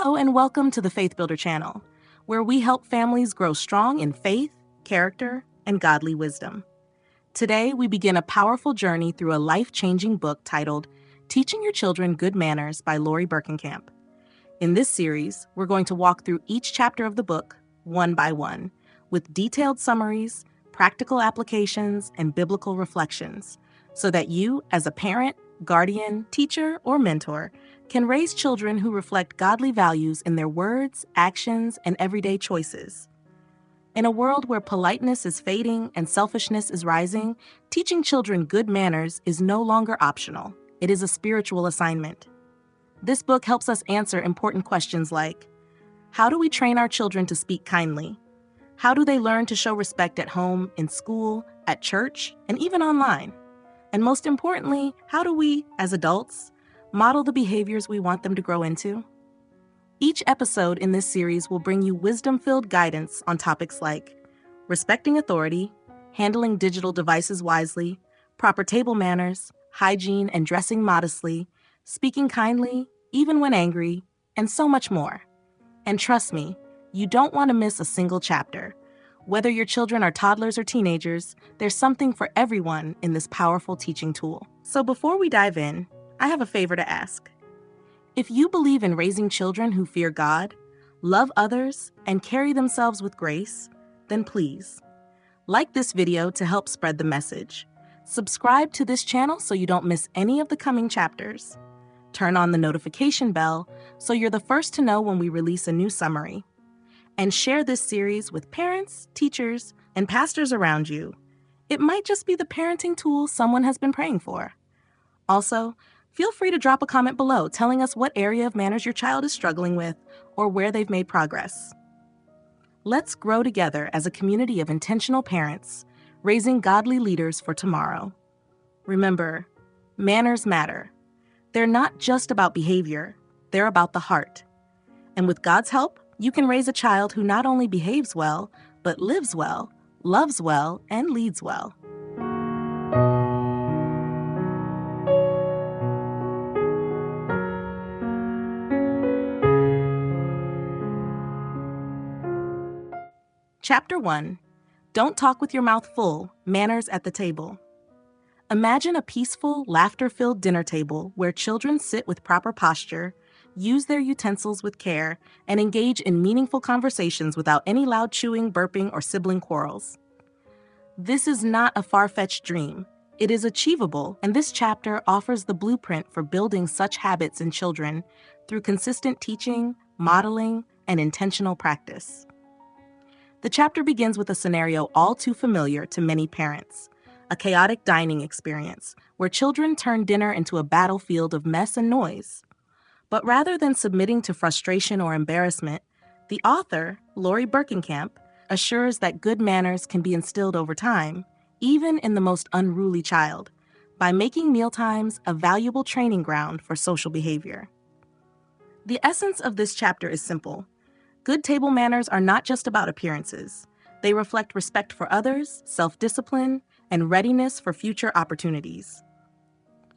Hello and welcome to the Faith Builder channel, where we help families grow strong in faith, character, and godly wisdom. Today, we begin a powerful journey through a life-changing book titled Teaching Your Children Good Manners by Lauri Berkenkamp. In this series, we're going to walk through each chapter of the book, one by one, with detailed summaries, practical applications, and biblical reflections, so that you, as a parent, guardian, teacher, or mentor, can raise children who reflect godly values in their words, actions, and everyday choices. In a world where politeness is fading and selfishness is rising, teaching children good manners is no longer optional. It is a spiritual assignment. This book helps us answer important questions like, how do we train our children to speak kindly? How do they learn to show respect at home, in school, at church, and even online? And most importantly, how do we, as adults, model the behaviors we want them to grow into? Each episode in this series will bring you wisdom-filled guidance on topics like respecting authority, handling digital devices wisely, proper table manners, hygiene and dressing modestly, speaking kindly, even when angry, and so much more. And trust me, you don't want to miss a single chapter. Whether your children are toddlers or teenagers, there's something for everyone in this powerful teaching tool. So before we dive in, I have a favor to ask. If you believe in raising children who fear God, love others, and carry themselves with grace, then please, like this video to help spread the message. Subscribe to this channel so you don't miss any of the coming chapters. Turn on the notification bell so you're the first to know when we release a new summary. And share this series with parents, teachers, and pastors around you. It might just be the parenting tool someone has been praying for. Also, feel free to drop a comment below telling us what area of manners your child is struggling with or where they've made progress. Let's grow together as a community of intentional parents, raising godly leaders for tomorrow. Remember, manners matter. They're not just about behavior, they're about the heart. And with God's help, you can raise a child who not only behaves well, but lives well, loves well, and leads well. Chapter 1. Don't talk with your mouth full, manners at the table. Imagine a peaceful, laughter-filled dinner table where children sit with proper posture, use their utensils with care, and engage in meaningful conversations without any loud chewing, burping, or sibling quarrels. This is not a far-fetched dream. It is achievable, and this chapter offers the blueprint for building such habits in children through consistent teaching, modeling, and intentional practice. The chapter begins with a scenario all too familiar to many parents, a chaotic dining experience where children turn dinner into a battlefield of mess and noise. But rather than submitting to frustration or embarrassment, the author, Lauri Berkenkamp, assures that good manners can be instilled over time, even in the most unruly child, by making mealtimes a valuable training ground for social behavior. The essence of this chapter is simple. Good table manners are not just about appearances. They reflect respect for others, self-discipline, and readiness for future opportunities.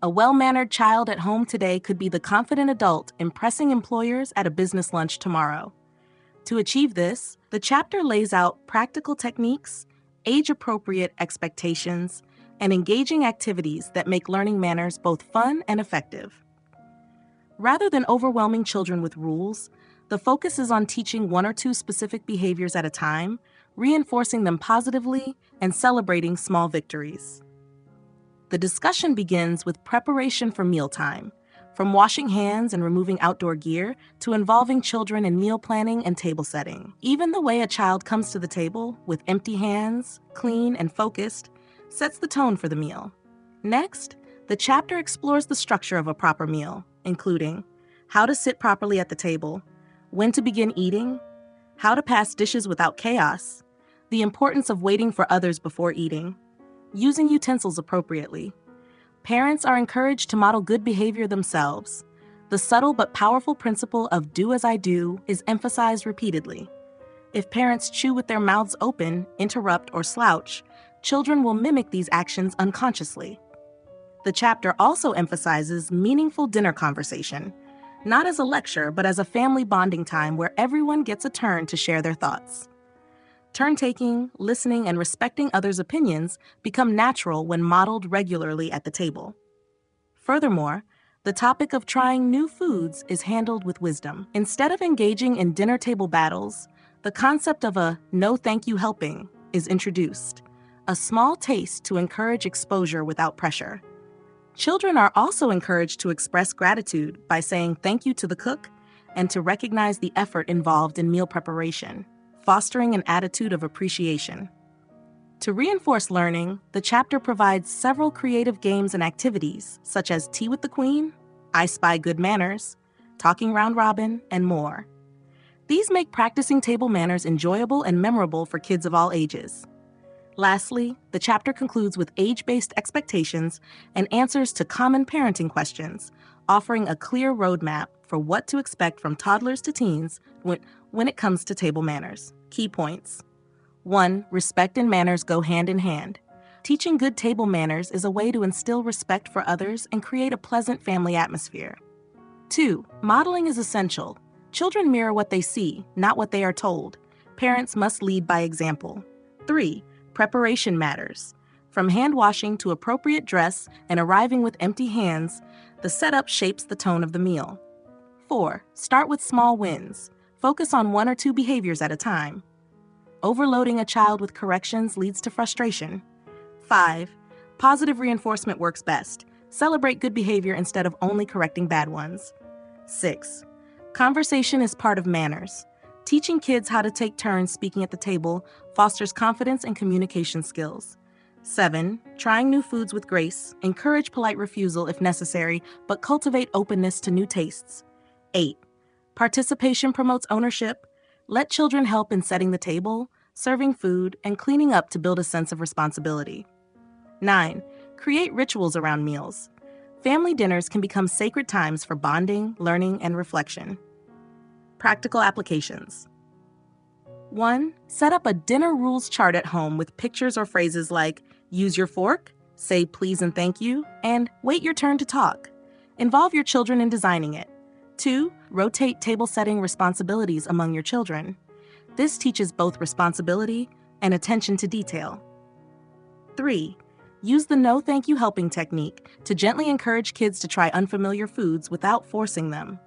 A well-mannered child at home today could be the confident adult impressing employers at a business lunch tomorrow. To achieve this, the chapter lays out practical techniques, age-appropriate expectations, and engaging activities that make learning manners both fun and effective. Rather than overwhelming children with rules, the focus is on teaching one or two specific behaviors at a time, reinforcing them positively, and celebrating small victories. The discussion begins with preparation for mealtime, from washing hands and removing outdoor gear to involving children in meal planning and table setting. Even the way a child comes to the table, with empty hands, clean and focused, sets the tone for the meal. Next, the chapter explores the structure of a proper meal, including how to sit properly at the table, when to begin eating, how to pass dishes without chaos, the importance of waiting for others before eating, using utensils appropriately. Parents are encouraged to model good behavior themselves. The subtle but powerful principle of do as I do is emphasized repeatedly. If parents chew with their mouths open, interrupt, or slouch, children will mimic these actions unconsciously. The chapter also emphasizes meaningful dinner conversation. not as a lecture, but as a family bonding time where everyone gets a turn to share their thoughts. Turn-taking, listening, and respecting others' opinions become natural when modeled regularly at the table. Furthermore, the topic of trying new foods is handled with wisdom. Instead of engaging in dinner table battles, the concept of a no thank you helping is introduced, a small taste to encourage exposure without pressure. Children are also encouraged to express gratitude by saying thank you to the cook and to recognize the effort involved in meal preparation, fostering an attitude of appreciation. To reinforce learning, the chapter provides several creative games and activities, such as Tea with the Queen, I Spy Good Manners, Talking Round Robin, and more. These make practicing table manners enjoyable and memorable for kids of all ages. Lastly, the chapter concludes with age-based expectations and answers to common parenting questions, offering a clear roadmap for what to expect from toddlers to teens when it comes to table manners. Key points. 1. Respect and manners go hand in hand. Teaching good table manners is a way to instill respect for others and create a pleasant family atmosphere. 2. Modeling is essential. Children mirror what they see, not what they are told. Parents must lead by example. 3. Preparation matters. From hand washing to appropriate dress and arriving with empty hands, the setup shapes the tone of the meal. 4. Start with small wins. Focus on 1 or 2 behaviors at a time. Overloading a child with corrections leads to frustration. 5. Positive reinforcement works best. Celebrate good behavior instead of only correcting bad ones. 6. Conversation is part of manners. Teaching kids how to take turns speaking at the table fosters confidence and communication skills. 7. Trying new foods with grace. Encourage polite refusal if necessary, but cultivate openness to new tastes. 8. Participation promotes ownership. Let children help in setting the table, serving food, and cleaning up to build a sense of responsibility. 9. Create rituals around meals. Family dinners can become sacred times for bonding, learning, and reflection. Practical applications. 1. Set up a dinner rules chart at home with pictures or phrases like, use your fork, say please and thank you, and wait your turn to talk. Involve your children in designing it. 2. Rotate table setting responsibilities among your children. This teaches both responsibility and attention to detail. 3. Use the no thank you helping technique to gently encourage kids to try unfamiliar foods without forcing them.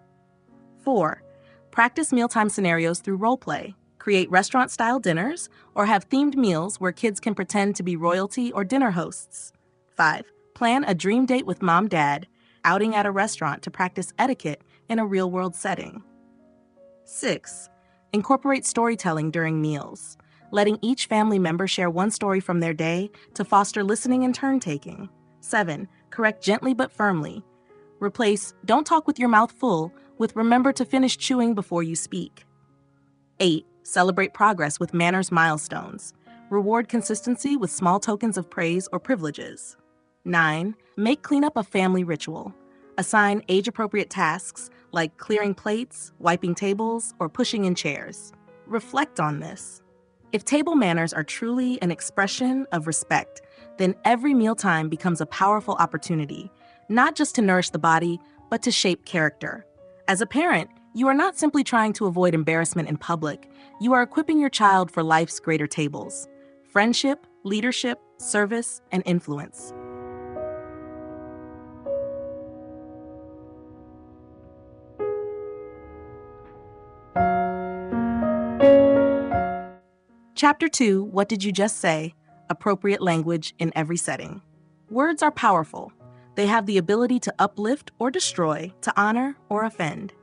4. Practice mealtime scenarios through role play. Create restaurant-style dinners or have themed meals where kids can pretend to be royalty or dinner hosts. 5. Plan a dream date with mom-dad, outing at a restaurant to practice etiquette in a real-world setting. 6. Incorporate storytelling during meals, letting each family member share one story from their day to foster listening and turn-taking. 7. Correct gently but firmly. Replace "don't talk with your mouth full" with "remember to finish chewing before you speak." 8. Celebrate progress with manners milestones. Reward consistency with small tokens of praise or privileges. 9. Make cleanup a family ritual. Assign age-appropriate tasks like clearing plates, wiping tables, or pushing in chairs. Reflect on this. If table manners are truly an expression of respect, then every mealtime becomes a powerful opportunity, not just to nourish the body, but to shape character. As a parent, you are not simply trying to avoid embarrassment in public, you are equipping your child for life's greater tables: friendship, leadership, service, and influence. Chapter 2, What Did You Just Say? Appropriate language in every setting. Words are powerful. They have the ability to uplift or destroy, to honor or offend.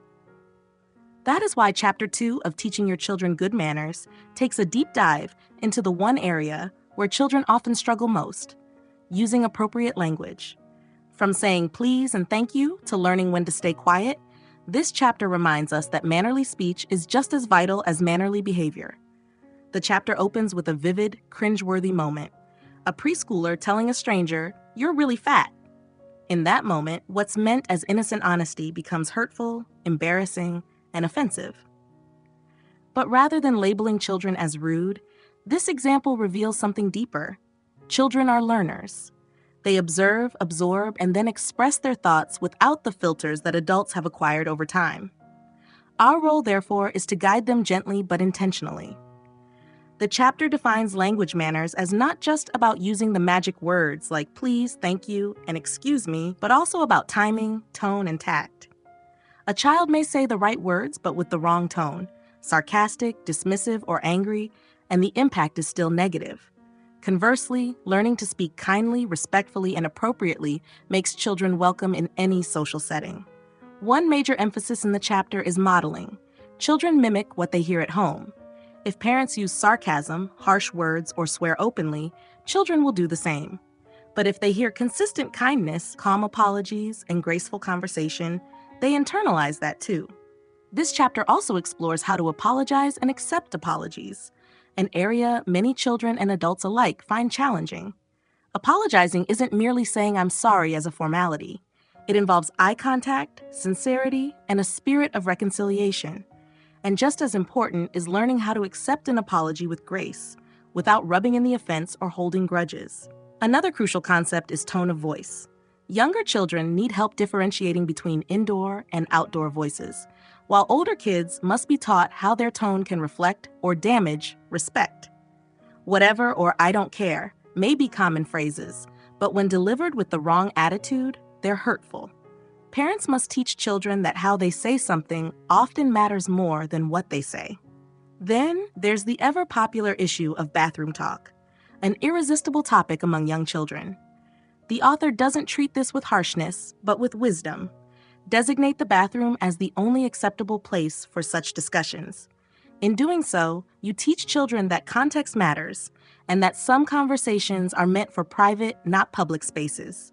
That is why Chapter 2 of Teaching Your Children Good Manners takes a deep dive into the one area where children often struggle most: using appropriate language. From saying please and thank you to learning when to stay quiet, this chapter reminds us that mannerly speech is just as vital as mannerly behavior. The chapter opens with a vivid, cringeworthy moment: a preschooler telling a stranger, "You're really fat." In that moment, what's meant as innocent honesty becomes hurtful, embarrassing, and offensive. But rather than labeling children as rude, this example reveals something deeper. Children are learners. They observe, absorb, and then express their thoughts without the filters that adults have acquired over time. Our role, therefore, is to guide them gently but intentionally. The chapter defines language manners as not just about using the magic words like please, thank you, and excuse me, but also about timing, tone, and tact. A child may say the right words but with the wrong tone, sarcastic, dismissive, or angry, and the impact is still negative. Conversely, learning to speak kindly, respectfully, and appropriately makes children welcome in any social setting. One major emphasis in the chapter is modeling. Children mimic what they hear at home. If parents use sarcasm, harsh words, or swear openly, children will do the same. But if they hear consistent kindness, calm apologies, and graceful conversation, they internalize that too. This chapter also explores how to apologize and accept apologies, an area many children and adults alike find challenging. Apologizing isn't merely saying I'm sorry as a formality. It involves eye contact, sincerity, and a spirit of reconciliation. And just as important is learning how to accept an apology with grace, without rubbing in the offense or holding grudges. Another crucial concept is tone of voice. Younger children need help differentiating between indoor and outdoor voices, while older kids must be taught how their tone can reflect or damage respect. Whatever or I don't care may be common phrases, but when delivered with the wrong attitude, they're hurtful. Parents must teach children that how they say something often matters more than what they say. Then there's the ever-popular issue of bathroom talk, an irresistible topic among young children. The author doesn't treat this with harshness, but with wisdom. Designate the bathroom as the only acceptable place for such discussions. In doing so, you teach children that context matters and that some conversations are meant for private, not public spaces.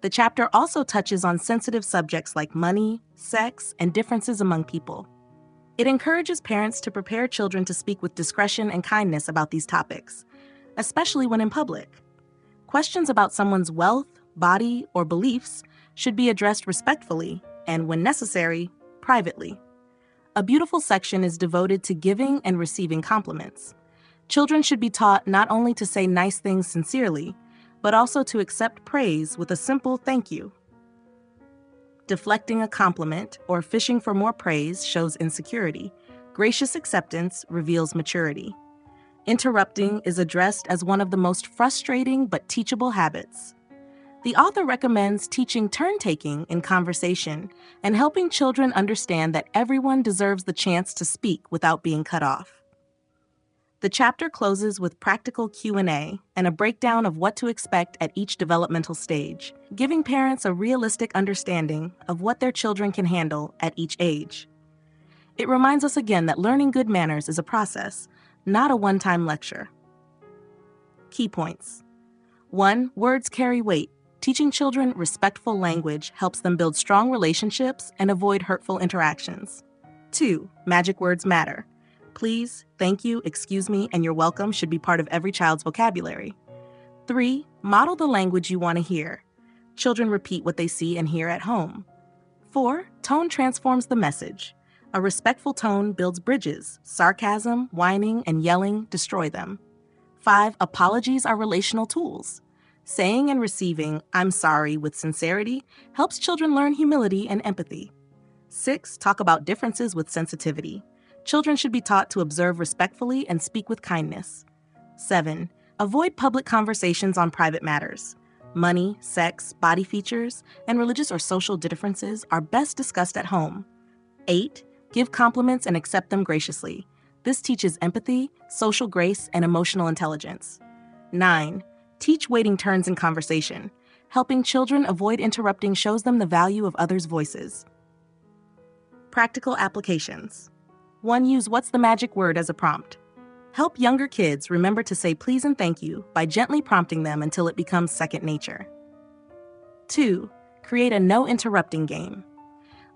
The chapter also touches on sensitive subjects like money, sex, and differences among people. It encourages parents to prepare children to speak with discretion and kindness about these topics, especially when in public. Questions about someone's wealth, body, or beliefs should be addressed respectfully and, when necessary, privately. A beautiful section is devoted to giving and receiving compliments. Children should be taught not only to say nice things sincerely, but also to accept praise with a simple thank you. Deflecting a compliment or fishing for more praise shows insecurity. Gracious acceptance reveals maturity. Interrupting is addressed as one of the most frustrating but teachable habits. The author recommends teaching turn-taking in conversation and helping children understand that everyone deserves the chance to speak without being cut off. The chapter closes with practical Q&A and a breakdown of what to expect at each developmental stage, giving parents a realistic understanding of what their children can handle at each age. It reminds us again that learning good manners is a process, not a one-time lecture. Key points. 1. Words carry weight. Teaching children respectful language helps them build strong relationships and avoid hurtful interactions. 2. Magic words matter. Please, thank you, excuse me, and you're welcome should be part of every child's vocabulary. 3. Model the language you want to hear. Children repeat what they see and hear at home. 4. Tone transforms the message. A respectful tone builds bridges. Sarcasm, whining, and yelling destroy them. 5. Apologies are relational tools. Saying and receiving "I'm sorry" with sincerity helps children learn humility and empathy. 6. Talk about differences with sensitivity. Children should be taught to observe respectfully and speak with kindness. 7. Avoid public conversations on private matters. Money, sex, body features, and religious or social differences are best discussed at home. 8. Give compliments and accept them graciously. This teaches empathy, social grace, and emotional intelligence. 9. Teach waiting turns in conversation. Helping children avoid interrupting shows them the value of others' voices. Practical applications. 1. Use "What's the magic word" as a prompt. Help younger kids remember to say please and thank you by gently prompting them until it becomes second nature. 2. Create a no interrupting game.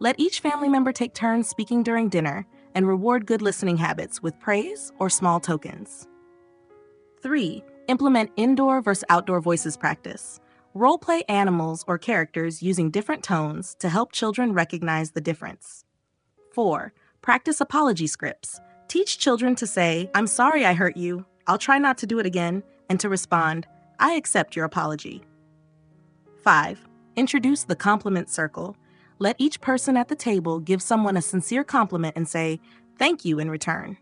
Let each family member take turns speaking during dinner and reward good listening habits with praise or small tokens. 3. Implement indoor versus outdoor voices practice. Role-play animals or characters using different tones to help children recognize the difference. 4. Practice apology scripts. Teach children to say, "I'm sorry I hurt you. I'll try not to do it again," and to respond, "I accept your apology." 5. Introduce the compliment circle. Let each person at the table give someone a sincere compliment and say, "Thank you," in return.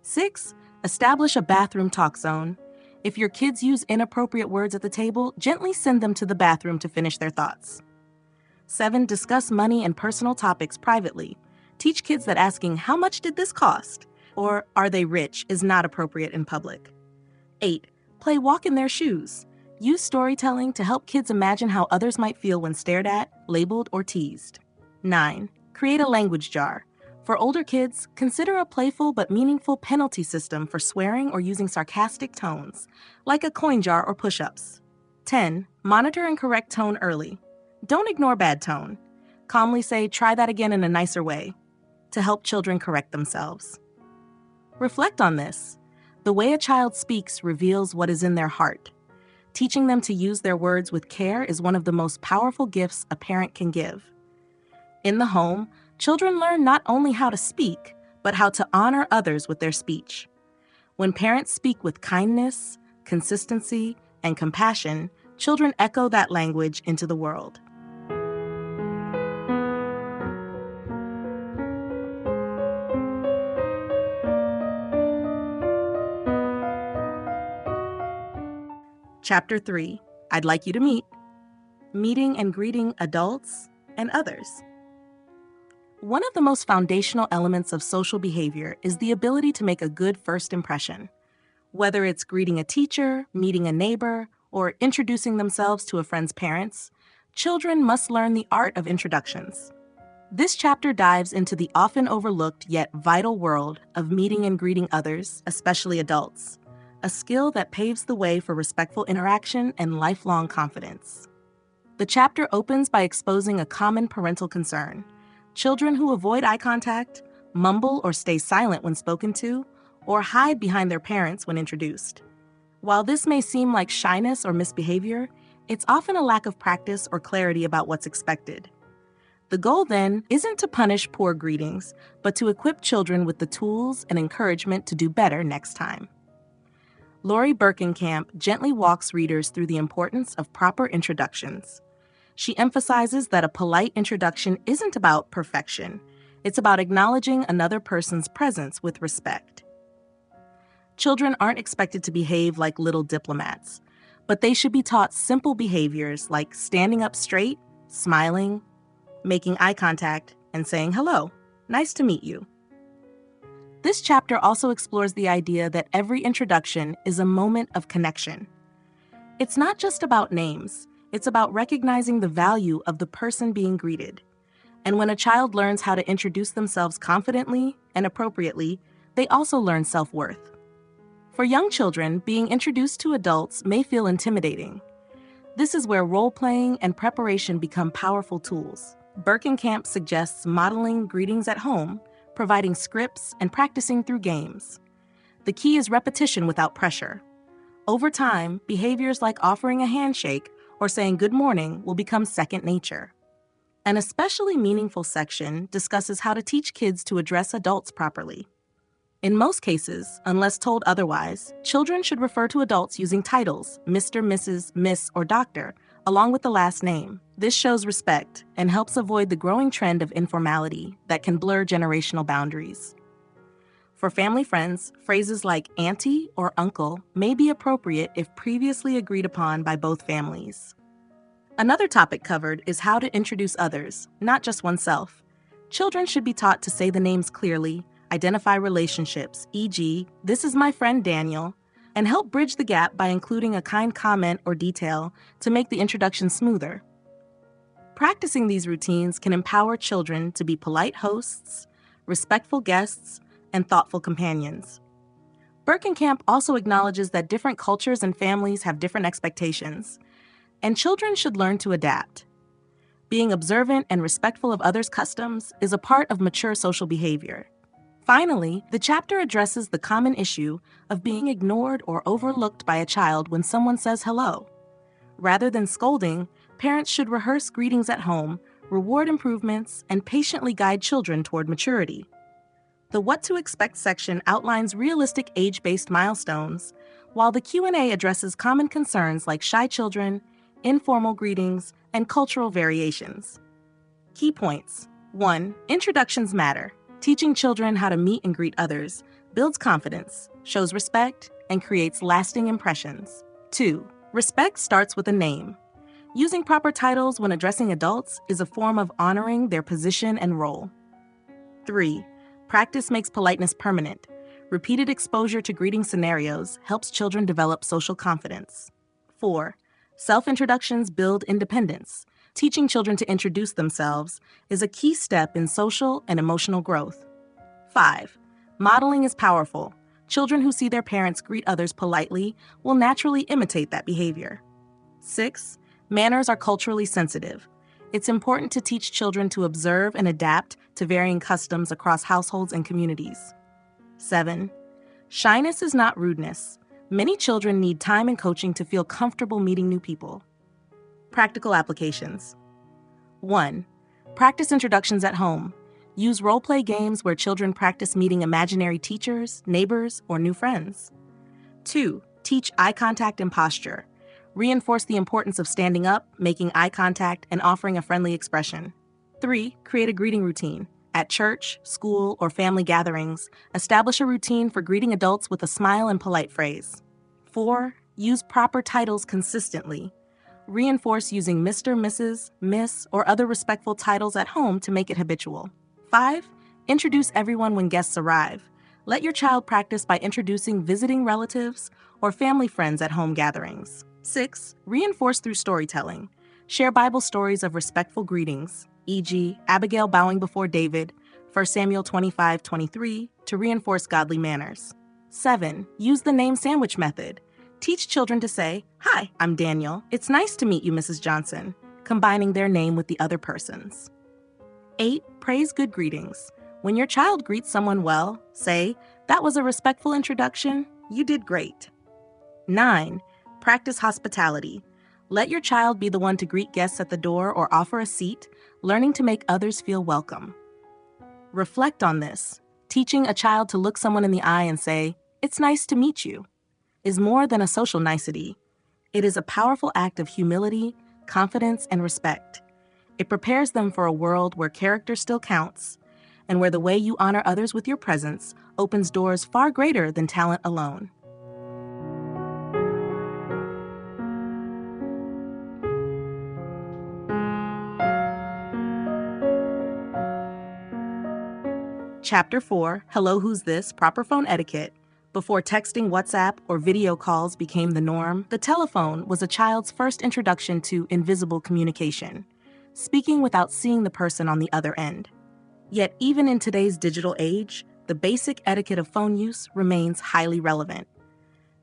6. Establish a bathroom talk zone. If your kids use inappropriate words at the table, gently send them to the bathroom to finish their thoughts. 7. Discuss money and personal topics privately. Teach kids that asking, "How much did this cost?" or "Are they rich?" is not appropriate in public. 8. Play walk in their shoes. Use storytelling to help kids imagine how others might feel when stared at, labeled, or teased. 9. Create a language jar. For older kids, consider a playful but meaningful penalty system for swearing or using sarcastic tones, like a coin jar or push-ups. 10. Monitor and correct tone early. Don't ignore bad tone. Calmly say, "Try that again in a nicer way," to help children correct themselves. Reflect on this. The way a child speaks reveals what is in their heart. Teaching them to use their words with care is one of the most powerful gifts a parent can give. In the home, children learn not only how to speak, but how to honor others with their speech. When parents speak with kindness, consistency, and compassion, children echo that language into the world. Chapter 3. I'd like you to meet. Meeting and greeting adults and others. One of the most foundational elements of social behavior is the ability to make a good first impression. Whether it's greeting a teacher, meeting a neighbor, or introducing themselves to a friend's parents, children must learn the art of introductions. This chapter dives into the often overlooked yet vital world of meeting and greeting others, especially adults, a skill that paves the way for respectful interaction and lifelong confidence. The chapter opens by exposing a common parental concern: children who avoid eye contact, mumble or stay silent when spoken to, or hide behind their parents when introduced. While this may seem like shyness or misbehavior, it's often a lack of practice or clarity about what's expected. The goal, then, isn't to punish poor greetings, but to equip children with the tools and encouragement to do better next time. Lauri Berkenkamp gently walks readers through the importance of proper introductions. She emphasizes that a polite introduction isn't about perfection. It's about acknowledging another person's presence with respect. Children aren't expected to behave like little diplomats, but they should be taught simple behaviors like standing up straight, smiling, making eye contact, and saying hello. Nice to meet you. This chapter also explores the idea that every introduction is a moment of connection. It's not just about names. It's about recognizing the value of the person being greeted. And when a child learns how to introduce themselves confidently and appropriately, they also learn self-worth. For young children, being introduced to adults may feel intimidating. This is where role-playing and preparation become powerful tools. Berkenkamp suggests modeling greetings at home, providing scripts, and practicing through games. The key is repetition without pressure. Over time, behaviors like offering a handshake or saying good morning will become second nature. An especially meaningful section discusses how to teach kids to address adults properly. In most cases, unless told otherwise, children should refer to adults using titles, Mr., Mrs., Miss, or Doctor, along with the last name. This shows respect and helps avoid the growing trend of informality that can blur generational boundaries. For family friends, phrases like auntie or uncle may be appropriate if previously agreed upon by both families. Another topic covered is how to introduce others, not just oneself. Children should be taught to say the names clearly, identify relationships, e.g., "This is my friend Daniel," and help bridge the gap by including a kind comment or detail to make the introduction smoother. Practicing these routines can empower children to be polite hosts, respectful guests, and thoughtful companions. Berkenkamp also acknowledges that different cultures and families have different expectations, and children should learn to adapt. Being observant and respectful of others' customs is a part of mature social behavior. Finally, the chapter addresses the common issue of being ignored or overlooked by a child when someone says hello. Rather than scolding, parents should rehearse greetings at home, reward improvements, and patiently guide children toward maturity. The What to Expect section outlines realistic age-based milestones, while the Q&A addresses common concerns like shy children, informal greetings, and cultural variations. Key points. 1. Introductions matter. Teaching children how to meet and greet others builds confidence, shows respect, and creates lasting impressions. 2. Respect starts with a name. Using proper titles when addressing adults is a form of honoring their position and role. 3. Practice makes politeness permanent. Repeated exposure to greeting scenarios helps children develop social confidence. 4. Self-introductions build independence. Teaching children to introduce themselves is a key step in social and emotional growth. 5. Modeling is powerful. Children who see their parents greet others politely will naturally imitate that behavior. 6. Manners are culturally sensitive. It's important to teach children to observe and adapt to varying customs across households and communities. 7. Shyness is not rudeness. Many children need time and coaching to feel comfortable meeting new people. Practical applications. 1. Practice introductions at home. Use role-play games where children practice meeting imaginary teachers, neighbors, or new friends. 2. Teach eye contact and posture. Reinforce the importance of standing up, making eye contact, and offering a friendly expression. 3. Create a greeting routine. At church, school, or family gatherings, establish a routine for greeting adults with a smile and polite phrase. 4. Use proper titles consistently. Reinforce using Mr., Mrs., Miss, or other respectful titles at home to make it habitual. 5. Introduce everyone when guests arrive. Let your child practice by introducing visiting relatives or family friends at home gatherings. 6. Reinforce through storytelling. Share Bible stories of respectful greetings, e.g., Abigail bowing before David, 1 Samuel 25:23, to reinforce godly manners. 7. Use the name sandwich method. Teach children to say, "Hi, I'm Daniel. It's nice to meet you, Mrs. Johnson," combining their name with the other person's. 8. Praise good greetings. When your child greets someone well, say, "That was a respectful introduction. You did great." 9. Practice hospitality. Let your child be the one to greet guests at the door or offer a seat, learning to make others feel welcome. Reflect on this. Teaching a child to look someone in the eye and say, "It's nice to meet you," is more than a social nicety. It is a powerful act of humility, confidence, and respect. It prepares them for a world where character still counts, and where the way you honor others with your presence opens doors far greater than talent alone. Chapter 4, Hello, Who's This? Proper Phone Etiquette. Before texting, WhatsApp, or video calls became the norm, the telephone was a child's first introduction to invisible communication, speaking without seeing the person on the other end. Yet even in today's digital age, the basic etiquette of phone use remains highly relevant.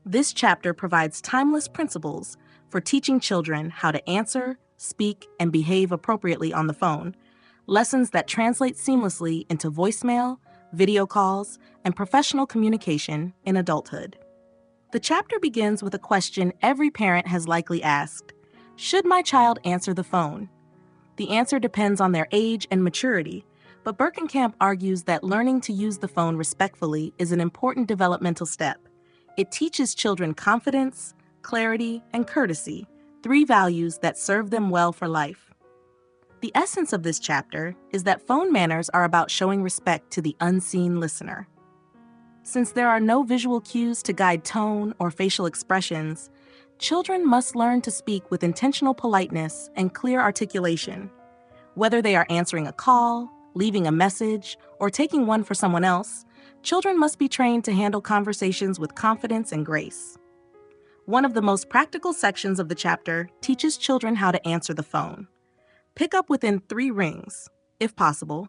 This chapter provides timeless principles for teaching children how to answer, speak, and behave appropriately on the phone, lessons that translate seamlessly into voicemail, video calls, and professional communication in adulthood. The chapter begins with a question every parent has likely asked: should my child answer the phone? The answer depends on their age and maturity, but Berkenkamp argues that learning to use the phone respectfully is an important developmental step. It teaches children confidence, clarity, and courtesy, 3 values that serve them well for life. The essence of this chapter is that phone manners are about showing respect to the unseen listener. Since there are no visual cues to guide tone or facial expressions, children must learn to speak with intentional politeness and clear articulation. Whether they are answering a call, leaving a message, or taking one for someone else, children must be trained to handle conversations with confidence and grace. One of the most practical sections of the chapter teaches children how to answer the phone. Pick up within 3 rings, if possible.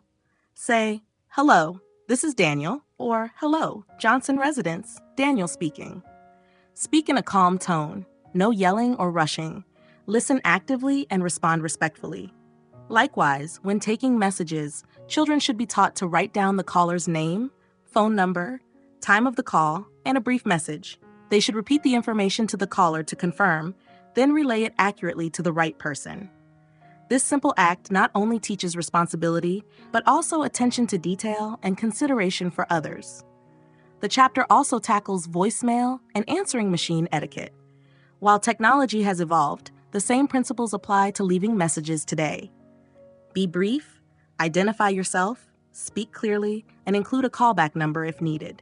Say, "Hello, this is Daniel," or "Hello, Johnson Residence, Daniel speaking." Speak in a calm tone, no yelling or rushing. Listen actively and respond respectfully. Likewise, when taking messages, children should be taught to write down the caller's name, phone number, time of the call, and a brief message. They should repeat the information to the caller to confirm, then relay it accurately to the right person. This simple act not only teaches responsibility, but also attention to detail and consideration for others. The chapter also tackles voicemail and answering machine etiquette. While technology has evolved, the same principles apply to leaving messages today. Be brief, identify yourself, speak clearly, and include a callback number if needed.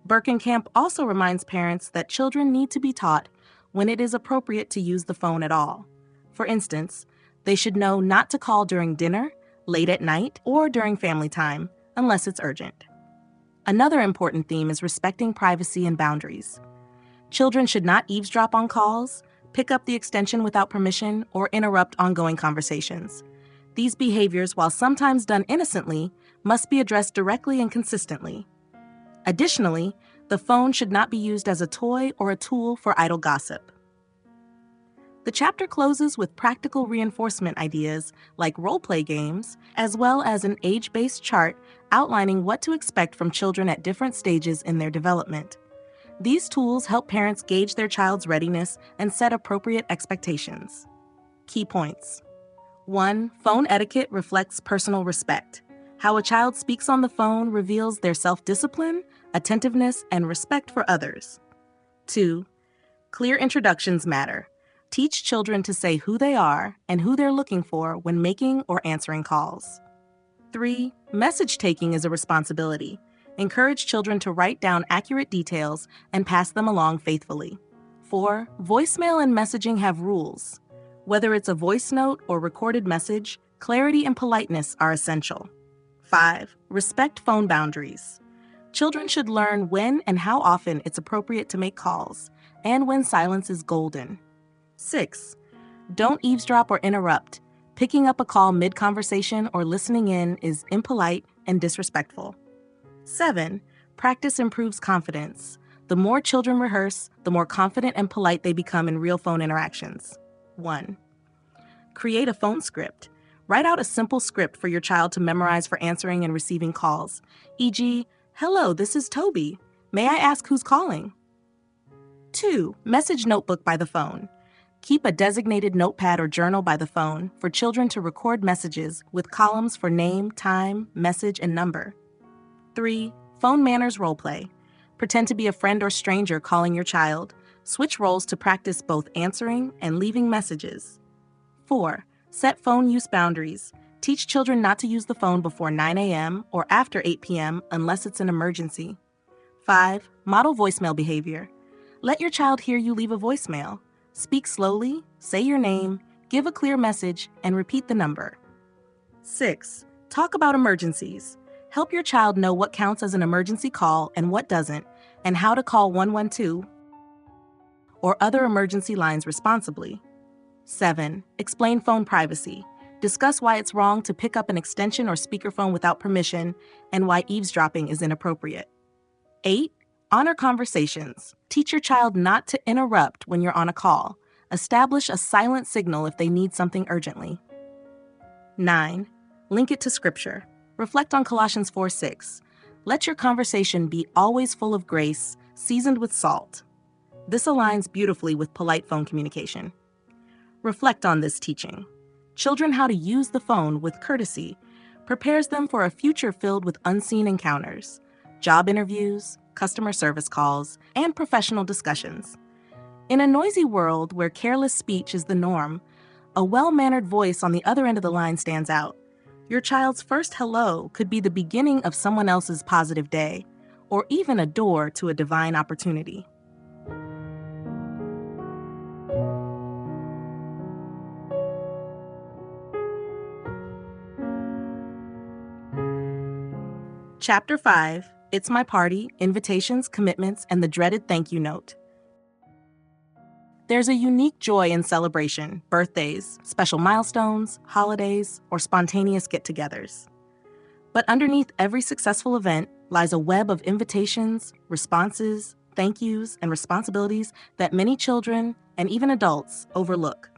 Berkenkamp also reminds parents that children need to be taught when it is appropriate to use the phone at all. For instance, they should know not to call during dinner, late at night, or during family time, unless it's urgent. Another important theme is respecting privacy and boundaries. Children should not eavesdrop on calls, pick up the extension without permission, or interrupt ongoing conversations. These behaviors, while sometimes done innocently, must be addressed directly and consistently. Additionally, the phone should not be used as a toy or a tool for idle gossip. The chapter closes with practical reinforcement ideas like role-play games, as well as an age-based chart outlining what to expect from children at different stages in their development. These tools help parents gauge their child's readiness and set appropriate expectations. Key points. 1. Phone etiquette reflects personal respect. How a child speaks on the phone reveals their self-discipline, attentiveness, and respect for others. 2. Clear introductions matter. Teach children to say who they are and who they're looking for when making or answering calls. 3. Message taking is a responsibility. Encourage children to write down accurate details and pass them along faithfully. 4. Voicemail and messaging have rules. Whether it's a voice note or recorded message, clarity and politeness are essential. 5. Respect phone boundaries. Children should learn when and how often it's appropriate to make calls, and when silence is golden. 6. Don't eavesdrop or interrupt. Picking up a call mid-conversation or listening in is impolite and disrespectful. 7. Practice improves confidence. The more children rehearse, the more confident and polite they become in real phone interactions. 1. Create a phone script. Write out a simple script for your child to memorize for answering and receiving calls, e.g., "Hello, this is Toby. May I ask who's calling?" 2. Message notebook by the phone. Keep a designated notepad or journal by the phone for children to record messages with columns for name, time, message, and number. 3. Phone manners roleplay. Pretend to be a friend or stranger calling your child. Switch roles to practice both answering and leaving messages. 4. Set phone use boundaries. Teach children not to use the phone before 9 a.m. or after 8 p.m. unless it's an emergency. 5. Model voicemail behavior. Let your child hear you leave a voicemail. Speak slowly, say your name, give a clear message, and repeat the number. 6. Talk about emergencies. Help your child know what counts as an emergency call and what doesn't, and how to call 112 or other emergency lines responsibly. 7. Explain phone privacy. Discuss why it's wrong to pick up an extension or speakerphone without permission and why eavesdropping is inappropriate. 8. Honor conversations. Teach your child not to interrupt when you're on a call. Establish a silent signal if they need something urgently. 9. Link it to Scripture. Reflect on Colossians 4:6. Let your conversation be always full of grace, seasoned with salt. This aligns beautifully with polite phone communication. Reflect on this teaching. Children how to use the phone with courtesy prepares them for a future filled with unseen encounters, job interviews, customer service calls, and professional discussions. In a noisy world where careless speech is the norm, a well-mannered voice on the other end of the line stands out. Your child's first hello could be the beginning of someone else's positive day, or even a door to a divine opportunity. Chapter 5, It's My Party, Invitations, Commitments, and the Dreaded Thank You Note. There's a unique joy in celebration, birthdays, special milestones, holidays, or spontaneous get-togethers. But underneath every successful event lies a web of invitations, responses, thank yous, and responsibilities that many children, and even adults, overlook.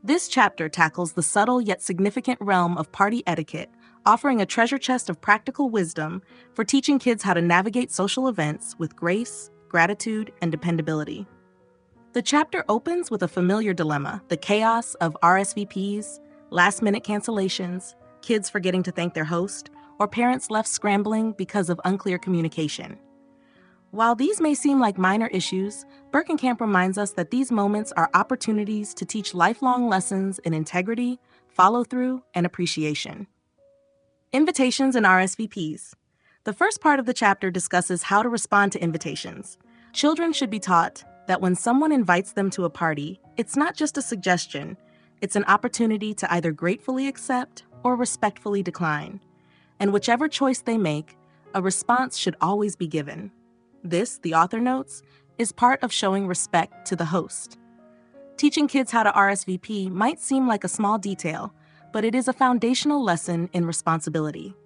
This chapter tackles the subtle yet significant realm of party etiquette, offering a treasure chest of practical wisdom for teaching kids how to navigate social events with grace, gratitude, and dependability. The chapter opens with a familiar dilemma, the chaos of RSVPs, last-minute cancellations, kids forgetting to thank their host, or parents left scrambling because of unclear communication. While these may seem like minor issues, Berkenkamp reminds us that these moments are opportunities to teach lifelong lessons in integrity, follow-through, and appreciation. Invitations and RSVPs. The first part of the chapter discusses how to respond to invitations. Children should be taught that when someone invites them to a party, it's not just a suggestion, it's an opportunity to either gratefully accept or respectfully decline. And whichever choice they make, a response should always be given. This, the author notes, is part of showing respect to the host. Teaching kids how to RSVP might seem like a small detail, but it is a foundational lesson in responsibility.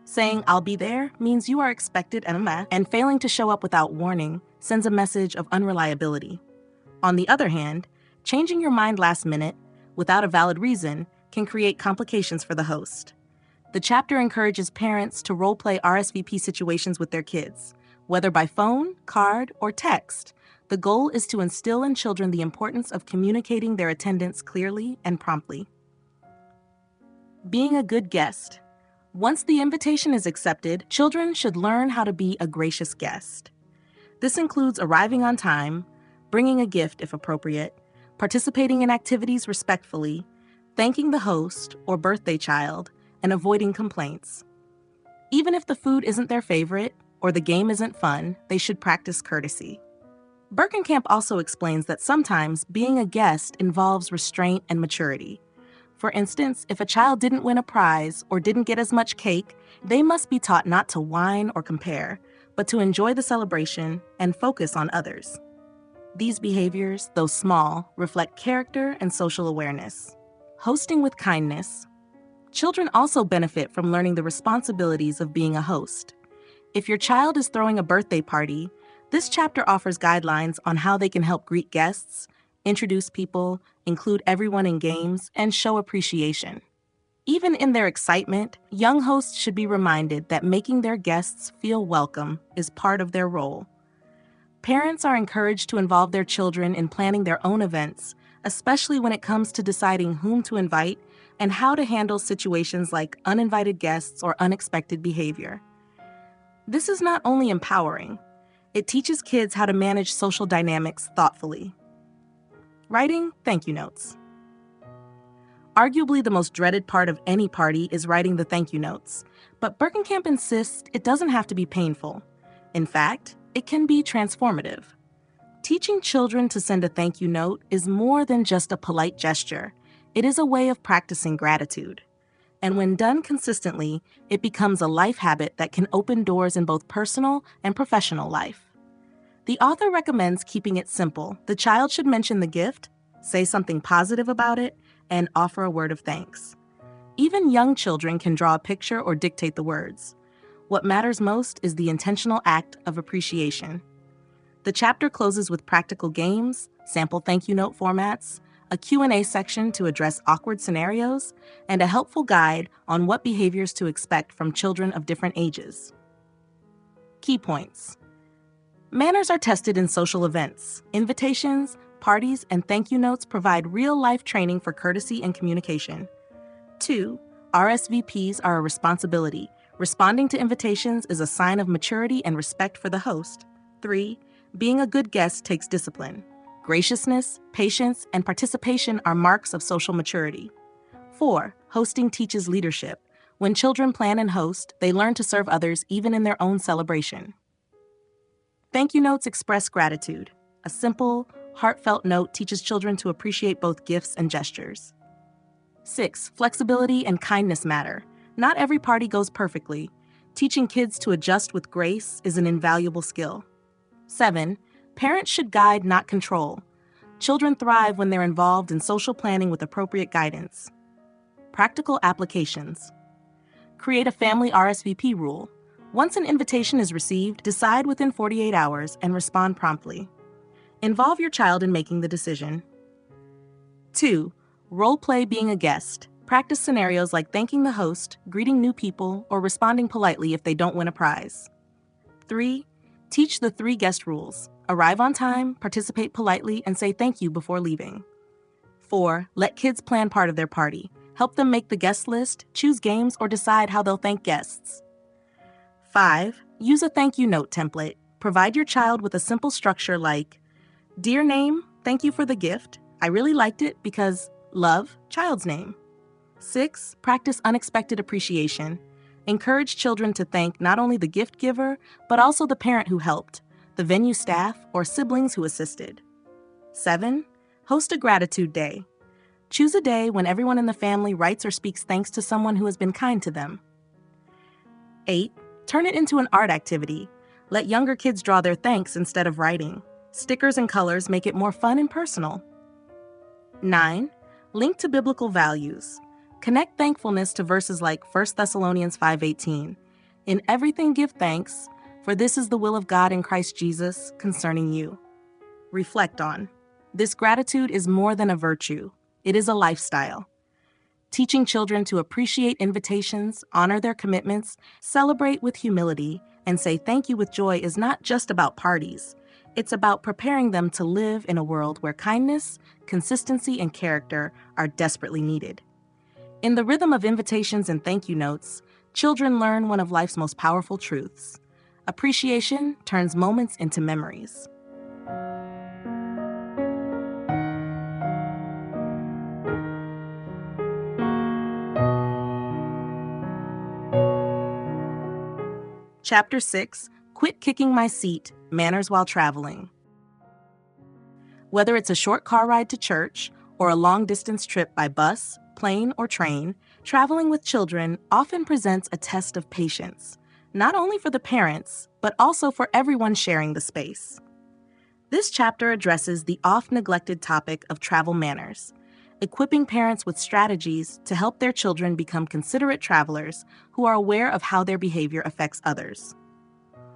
Saying, "I'll be there," means you are expected and failing to show up without warning sends a message of unreliability. On the other hand, changing your mind last minute, without a valid reason, can create complications for the host. The chapter encourages parents to role-play RSVP situations with their kids, whether by phone, card, or text. The goal is to instill in children the importance of communicating their attendance clearly and promptly. Being a good guest. Once the invitation is accepted, children should learn how to be a gracious guest. This includes arriving on time, bringing a gift if appropriate, participating in activities respectfully, thanking the host or birthday child, and avoiding complaints. Even if the food isn't their favorite or the game isn't fun, they should practice courtesy. Berkenkamp also explains that sometimes being a guest involves restraint and maturity. For instance, if a child didn't win a prize or didn't get as much cake, they must be taught not to whine or compare, but to enjoy the celebration and focus on others. These behaviors, though small, reflect character and social awareness. Hosting with kindness. Children also benefit from learning the responsibilities of being a host. If your child is throwing a birthday party, this chapter offers guidelines on how they can help greet guests, introduce people, include everyone in games, and show appreciation. Even in their excitement, young hosts should be reminded that making their guests feel welcome is part of their role. Parents are encouraged to involve their children in planning their own events, especially when it comes to deciding whom to invite and how to handle situations like uninvited guests or unexpected behavior. This is not only empowering, it teaches kids how to manage social dynamics thoughtfully. Writing thank you notes. Arguably the most dreaded part of any party is writing the thank you notes, but Berkenkamp insists it doesn't have to be painful. In fact, it can be transformative. Teaching children to send a thank you note is more than just a polite gesture. It is a way of practicing gratitude. And when done consistently, it becomes a life habit that can open doors in both personal and professional life. The author recommends keeping it simple. The child should mention the gift, say something positive about it, and offer a word of thanks. Even young children can draw a picture or dictate the words. What matters most is the intentional act of appreciation. The chapter closes with practical games, sample thank you note formats, a Q&A section to address awkward scenarios, and a helpful guide on what behaviors to expect from children of different ages. Key points. Manners are tested in social events. Invitations, parties, and thank you notes provide real-life training for courtesy and communication. 2. RSVPs are a responsibility. Responding to invitations is a sign of maturity and respect for the host. 3. Being a good guest takes discipline. Graciousness, patience, and participation are marks of social maturity. 4. Hosting teaches leadership. When children plan and host, they learn to serve others even in their own celebration. Thank you notes express gratitude. A simple, heartfelt note teaches children to appreciate both gifts and gestures. 6. Flexibility and kindness matter. Not every party goes perfectly. Teaching kids to adjust with grace is an invaluable skill. 7. Parents should guide, not control. Children thrive when they're involved in social planning with appropriate guidance. Practical applications. Create a family RSVP rule. Once an invitation is received, decide within 48 hours and respond promptly. Involve your child in making the decision. 2. Role-play being a guest. Practice scenarios like thanking the host, greeting new people, or responding politely if they don't win a prize. 3. Teach the 3 guest rules. Arrive on time, participate politely, and say thank you before leaving. 4. Let kids plan part of their party. Help them make the guest list, choose games, or decide how they'll thank guests. 5. Use a thank you note template. Provide your child with a simple structure like, "Dear name, thank you for the gift. I really liked it because love, child's name." 6. Practice unexpected appreciation. Encourage children to thank not only the gift giver, but also the parent who helped, the venue staff, or siblings who assisted. 7. Host a gratitude day. Choose a day when everyone in the family writes or speaks thanks to someone who has been kind to them. 8. Turn it into an art activity. Let younger kids draw their thanks instead of writing. Stickers and colors make it more fun and personal. 9. Link to biblical values. Connect thankfulness to verses like 1 Thessalonians 5:18. "In everything give thanks, for this is the will of God in Christ Jesus concerning you." Reflect on. This gratitude is more than a virtue. It is a lifestyle. Teaching children to appreciate invitations, honor their commitments, celebrate with humility, and say thank you with joy is not just about parties. It's about preparing them to live in a world where kindness, consistency, and character are desperately needed. In the rhythm of invitations and thank you notes, children learn one of life's most powerful truths. Appreciation turns moments into memories. Chapter 6, Quit Kicking My Seat, Manners While Traveling. Whether it's a short car ride to church or a long-distance trip by bus, plane, or train, traveling with children often presents a test of patience, not only for the parents, but also for everyone sharing the space. This chapter addresses the oft-neglected topic of travel manners, equipping parents with strategies to help their children become considerate travelers who are aware of how their behavior affects others.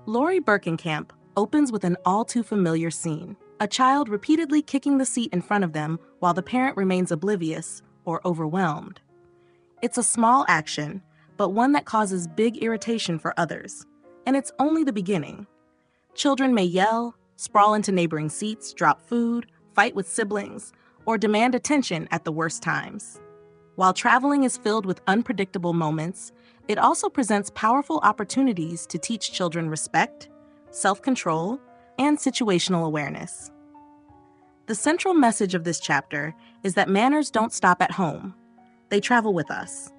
Lauri Berkenkamp opens with an all-too-familiar scene, a child repeatedly kicking the seat in front of them while the parent remains oblivious or overwhelmed. It's a small action, but one that causes big irritation for others, and it's only the beginning. Children may yell, sprawl into neighboring seats, drop food, fight with siblings, or demand attention at the worst times. While traveling is filled with unpredictable moments, it also presents powerful opportunities to teach children respect, self-control, and situational awareness. The central message of this chapter is that manners don't stop at home. They travel with us.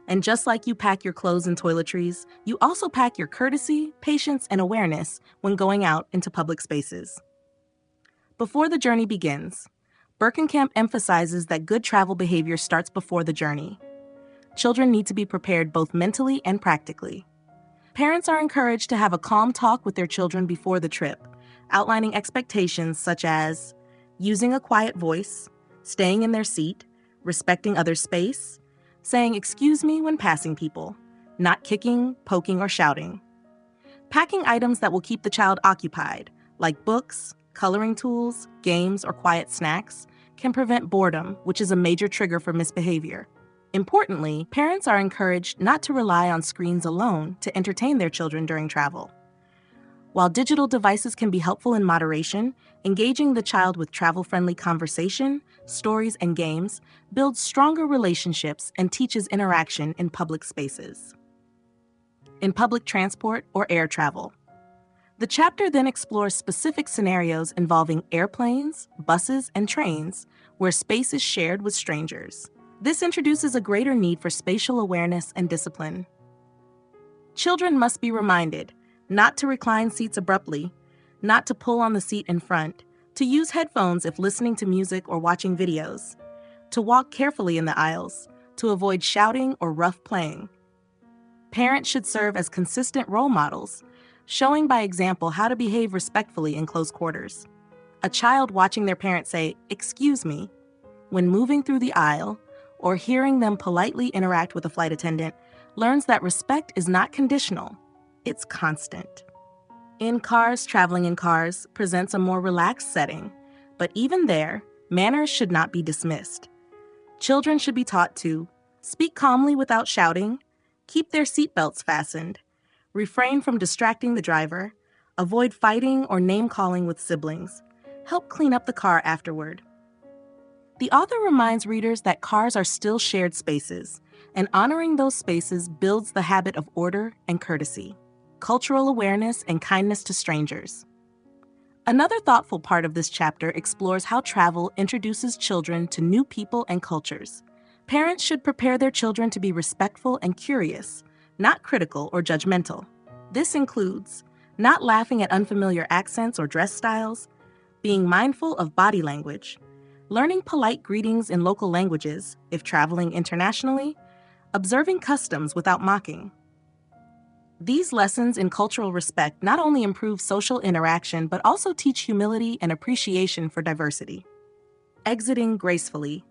And just like you pack your clothes and toiletries, you also pack your courtesy, patience, and awareness when going out into public spaces. Before the journey begins, Berkenkamp emphasizes that good travel behavior starts before the journey. Children need to be prepared both mentally and practically. Parents are encouraged to have a calm talk with their children before the trip, outlining expectations such as using a quiet voice, staying in their seat, respecting other space, saying "excuse me" when passing people, not kicking, poking, or shouting. Packing items that will keep the child occupied, like books, coloring tools, games, or quiet snacks, can prevent boredom, which is a major trigger for misbehavior. Importantly, parents are encouraged not to rely on screens alone to entertain their children during travel. While digital devices can be helpful in moderation, engaging the child with travel-friendly conversation, stories, and games builds stronger relationships and teaches interaction in public spaces. In public transport or air travel. The chapter then explores specific scenarios involving airplanes, buses, and trains where space is shared with strangers. This introduces a greater need for spatial awareness and discipline. Children must be reminded not to recline seats abruptly, not to pull on the seat in front, to use headphones if listening to music or watching videos, to walk carefully in the aisles, to avoid shouting or rough playing. Parents should serve as consistent role models, showing by example how to behave respectfully in close quarters. A child watching their parent say, "excuse me," when moving through the aisle, or hearing them politely interact with a flight attendant, learns that respect is not conditional, it's constant. In cars, traveling in cars presents a more relaxed setting, but even there, manners should not be dismissed. Children should be taught to speak calmly without shouting, keep their seatbelts fastened, refrain from distracting the driver, avoid fighting or name-calling with siblings, help clean up the car afterward. The author reminds readers that cars are still shared spaces, and honoring those spaces builds the habit of order and courtesy. cultural awareness, and kindness to strangers. Another thoughtful part of this chapter explores how travel introduces children to new people and cultures. Parents should prepare their children to be respectful and curious, not critical or judgmental. This includes not laughing at unfamiliar accents or dress styles, being mindful of body language, learning polite greetings in local languages if traveling internationally, observing customs without mocking. These lessons in cultural respect not only improve social interaction but also teach humility and appreciation for diversity. Exiting gracefully.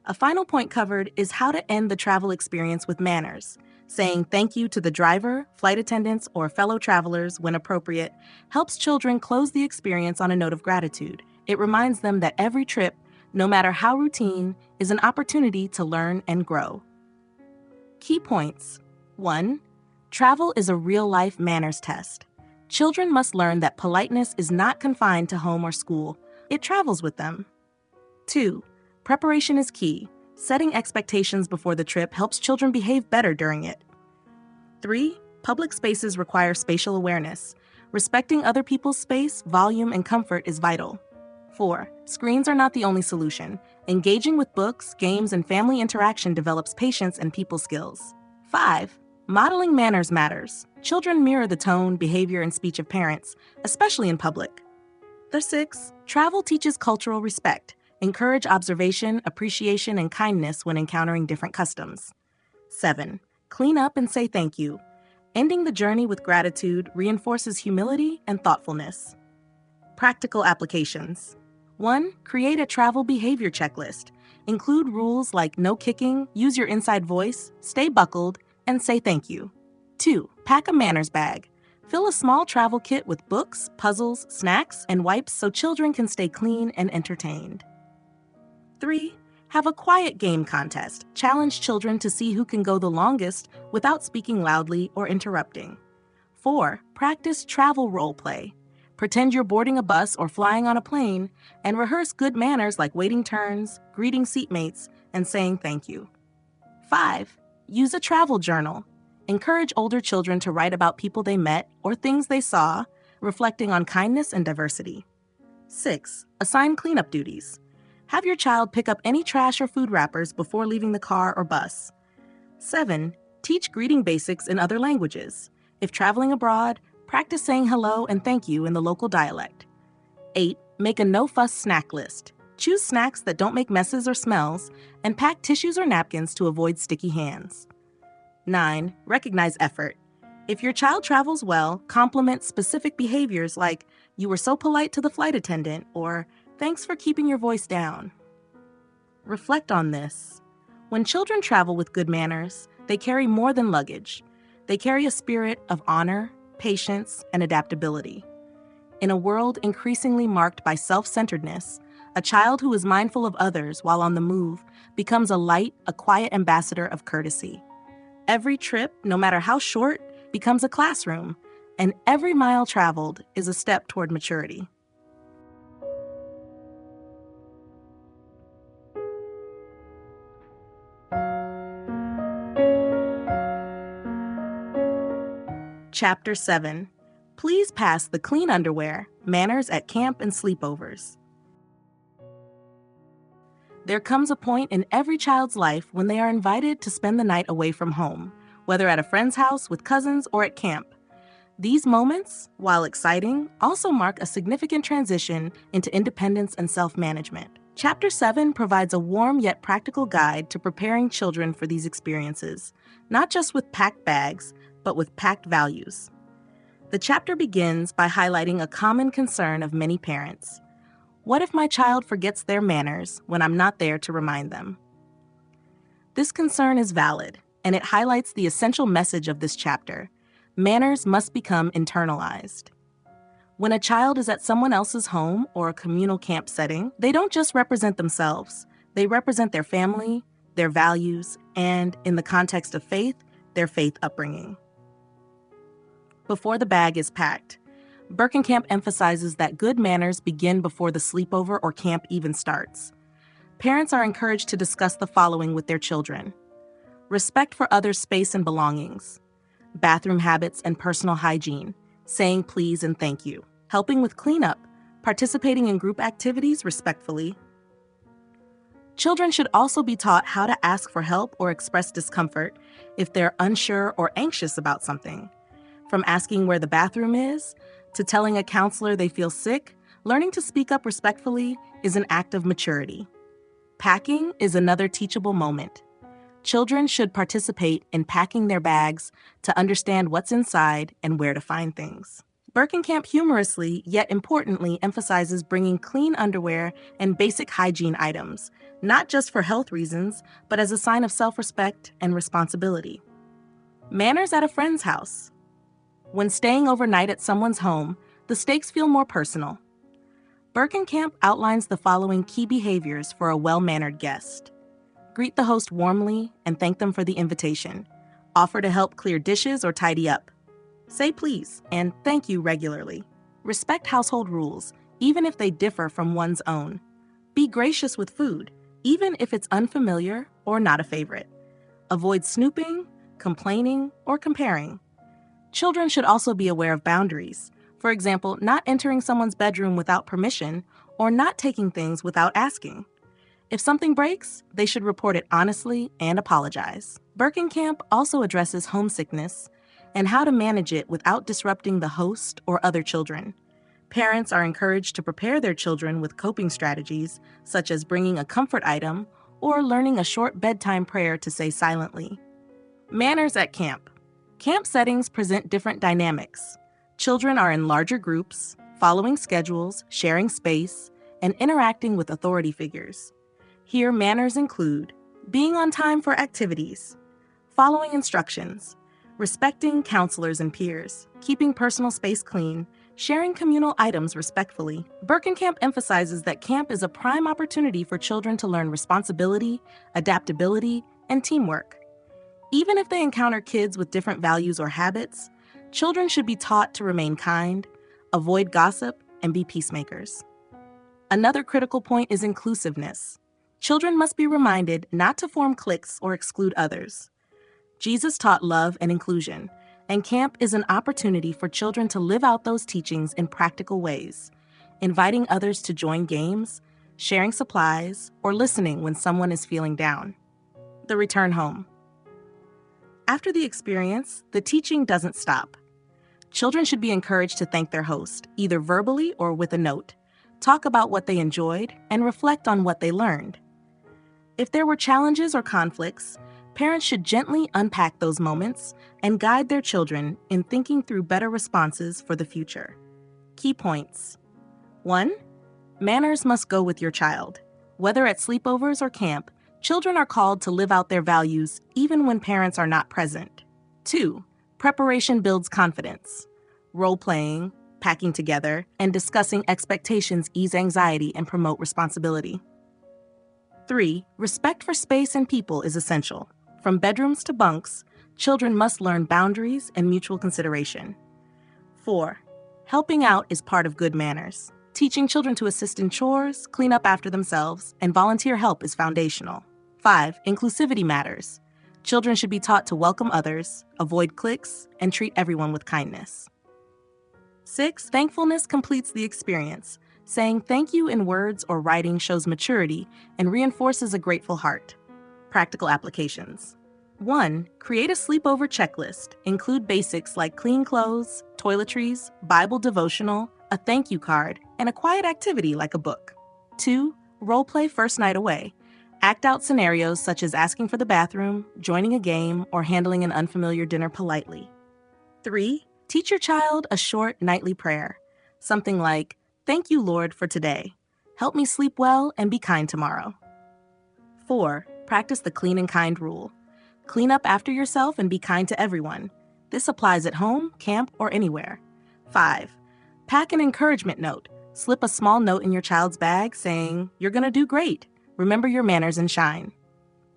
A final point covered is how to end the travel experience with manners. Saying thank you to the driver, flight attendants, or fellow travelers when appropriate helps children close the experience on a note of gratitude. It reminds them that every trip, no matter how routine, is an opportunity to learn and grow. Key points. 1. Travel is a real-life manners test. Children must learn that politeness is not confined to home or school. It travels with them. 2. Preparation is key. Setting expectations before the trip helps children behave better during it. 3. Public spaces require spatial awareness. Respecting other people's space, volume, and comfort is vital. 4. Screens are not the only solution. Engaging with books, games, and family interaction develops patience and people skills. 5. Modeling manners matters. Children mirror the tone, behavior, and speech of parents, especially in public. 6. Travel teaches cultural respect. Encourage observation, appreciation, and kindness when encountering different customs. 7. Clean up and say thank you. Ending the journey with gratitude reinforces humility and thoughtfulness. Practical applications. 1. Create a travel behavior checklist. Include rules like no kicking, use your inside voice, stay buckled, and say thank you. 2. Pack a manners bag. Fill a small travel kit with books, puzzles, snacks, and wipes so children can stay clean and entertained. 3. Have a quiet game contest. Challenge children to see who can go the longest without speaking loudly or interrupting. 4. Practice travel role play. Pretend you're boarding a bus or flying on a plane and rehearse good manners like waiting turns, greeting seatmates, and saying thank you. 5. Use a travel journal. Encourage older children to write about people they met or things they saw, reflecting on kindness and diversity. 6. Assign cleanup duties. Have your child pick up any trash or food wrappers before leaving the car or bus. 7. Teach greeting basics in other languages. If traveling abroad, practice saying hello and thank you in the local dialect. 8. Make a no-fuss snack list. Choose snacks that don't make messes or smells, and pack tissues or napkins to avoid sticky hands. 9. Recognize effort. If your child travels well, compliment specific behaviors like, "You were so polite to the flight attendant," or "Thanks for keeping your voice down." Reflect on this. When children travel with good manners, they carry more than luggage. They carry a spirit of honor, patience, and adaptability. In a world increasingly marked by self-centeredness, a child who is mindful of others while on the move becomes a quiet ambassador of courtesy. Every trip, no matter how short, becomes a classroom, and every mile traveled is a step toward maturity. Chapter 7. Please pass the clean underwear, manners at camp and sleepovers. There comes a point in every child's life when they are invited to spend the night away from home, whether at a friend's house, with cousins, or at camp. These moments, while exciting, also mark a significant transition into independence and self-management. Chapter 7 provides a warm yet practical guide to preparing children for these experiences, not just with packed bags, but with packed values. The chapter begins by highlighting a common concern of many parents. What if my child forgets their manners when I'm not there to remind them? This concern is valid, and it highlights the essential message of this chapter. Manners must become internalized. When a child is at someone else's home or a communal camp setting, they don't just represent themselves. They represent their family, their values, and, in the context of faith, their faith upbringing. Before the bag is packed, Berkenkamp emphasizes that good manners begin before the sleepover or camp even starts. Parents are encouraged to discuss the following with their children. Respect for others' space and belongings. bathroom habits, and personal hygiene, saying please and thank you, helping with cleanup, participating in group activities respectfully. Children should also be taught how to ask for help or express discomfort if they're unsure or anxious about something. From asking where the bathroom is, to telling a counselor they feel sick, learning to speak up respectfully is an act of maturity. Packing is another teachable moment. Children should participate in packing their bags to understand what's inside and where to find things. Berkenkamp humorously, yet importantly, emphasizes bringing clean underwear and basic hygiene items, not just for health reasons, but as a sign of self-respect and responsibility. Manners at a friend's house. When staying overnight at someone's home, the stakes feel more personal. Berkenkamp outlines the following key behaviors for a well-mannered guest. Greet the host warmly and thank them for the invitation. Offer to help clear dishes or tidy up. Say please and thank you regularly. Respect household rules, even if they differ from one's own. Be gracious with food, even if it's unfamiliar or not a favorite. Avoid snooping, complaining, or comparing. Children should also be aware of boundaries. For example, not entering someone's bedroom without permission or not taking things without asking. If something breaks, they should report it honestly and apologize. Berkenkamp also addresses homesickness and how to manage it without disrupting the host or other children. Parents are encouraged to prepare their children with coping strategies, such as bringing a comfort item or learning a short bedtime prayer to say silently. Manners at camp. Camp settings present different dynamics. Children are in larger groups, following schedules, sharing space, and interacting with authority figures. Here, manners include being on time for activities, following instructions, respecting counselors and peers, keeping personal space clean, sharing communal items respectfully. Berkenkamp emphasizes that camp is a prime opportunity for children to learn responsibility, adaptability, and teamwork. Even if they encounter kids with different values or habits, children should be taught to remain kind, avoid gossip, and be peacemakers. Another critical point is inclusiveness. Children must be reminded not to form cliques or exclude others. Jesus taught love and inclusion, and camp is an opportunity for children to live out those teachings in practical ways, inviting others to join games, sharing supplies, or listening when someone is feeling down. The return home. After the experience, the teaching doesn't stop. Children should be encouraged to thank their host, either verbally or with a note, talk about what they enjoyed, and reflect on what they learned. If there were challenges or conflicts, parents should gently unpack those moments and guide their children in thinking through better responses for the future. Key points. 1. Manners must go with your child. Whether at sleepovers or camp, children are called to live out their values even when parents are not present. 2. Preparation builds confidence. Role-playing, packing together, and discussing expectations ease anxiety and promote responsibility. 3. Respect for space and people is essential. From bedrooms to bunks, children must learn boundaries and mutual consideration. 4. Helping out is part of good manners. Teaching children to assist in chores, clean up after themselves, and volunteer help is foundational. 5. Inclusivity matters. Children should be taught to welcome others, avoid cliques, and treat everyone with kindness. 6. Thankfulness completes the experience. Saying thank you in words or writing shows maturity and reinforces a grateful heart. Practical applications. 1. Create a sleepover checklist. Include basics like clean clothes, toiletries, Bible devotional, a thank you card, and a quiet activity like a book. 2. Role-play first night away. Act out scenarios such as asking for the bathroom, joining a game, or handling an unfamiliar dinner politely. 3. Teach your child a short nightly prayer. Something like, "Thank you, Lord, for today. Help me sleep well and be kind tomorrow." 4. Practice the clean and kind rule. Clean up after yourself and be kind to everyone. This applies at home, camp, or anywhere. 5. Pack an encouragement note. Slip a small note in your child's bag saying, "You're gonna do great. Remember your manners and shine."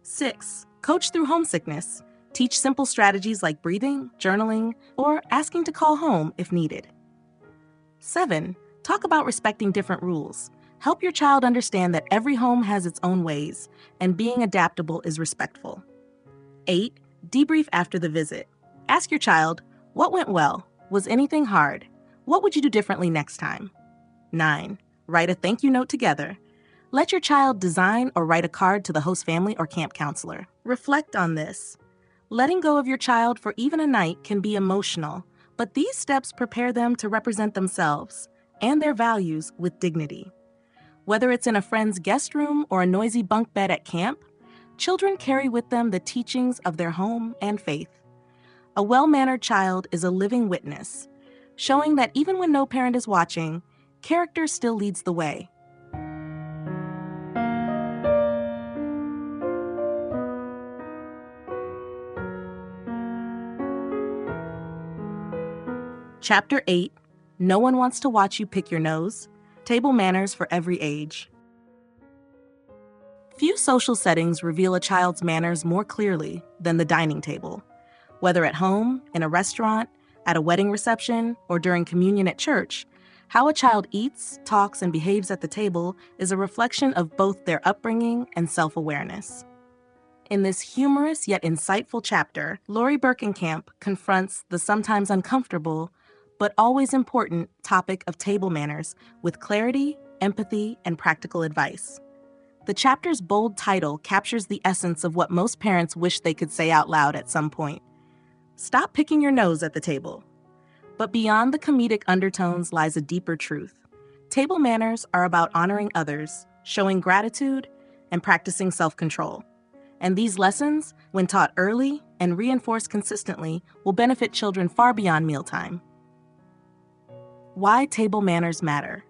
6. Coach through homesickness. Teach simple strategies like breathing, journaling, or asking to call home if needed. 7. Talk about respecting different rules. Help your child understand that every home has its own ways, and being adaptable is respectful. 8. Debrief after the visit. Ask your child, what went well? Was anything hard? What would you do differently next time? 9. Write a thank you note together. Let your child design or write a card to the host family or camp counselor. Reflect on this. Letting go of your child for even a night can be emotional, but these steps prepare them to represent themselves and their values with dignity. Whether it's in a friend's guest room or a noisy bunk bed at camp, children carry with them the teachings of their home and faith. A well-mannered child is a living witness, showing that even when no parent is watching, character still leads the way. Chapter 8, No One Wants to Watch You Pick Your Nose, Table Manners for Every Age. Few social settings reveal a child's manners more clearly than the dining table. Whether at home, in a restaurant, at a wedding reception, or during communion at church, how a child eats, talks, and behaves at the table is a reflection of both their upbringing and self-awareness. In this humorous yet insightful chapter, Lauri Berkenkamp confronts the sometimes uncomfortable but always important topic of table manners with clarity, empathy, and practical advice. The chapter's bold title captures the essence of what most parents wish they could say out loud at some point. Stop picking your nose at the table. But beyond the comedic undertones lies a deeper truth. Table manners are about honoring others, showing gratitude, and practicing self-control. And these lessons, when taught early and reinforced consistently, will benefit children far beyond mealtime. Why table manners matter.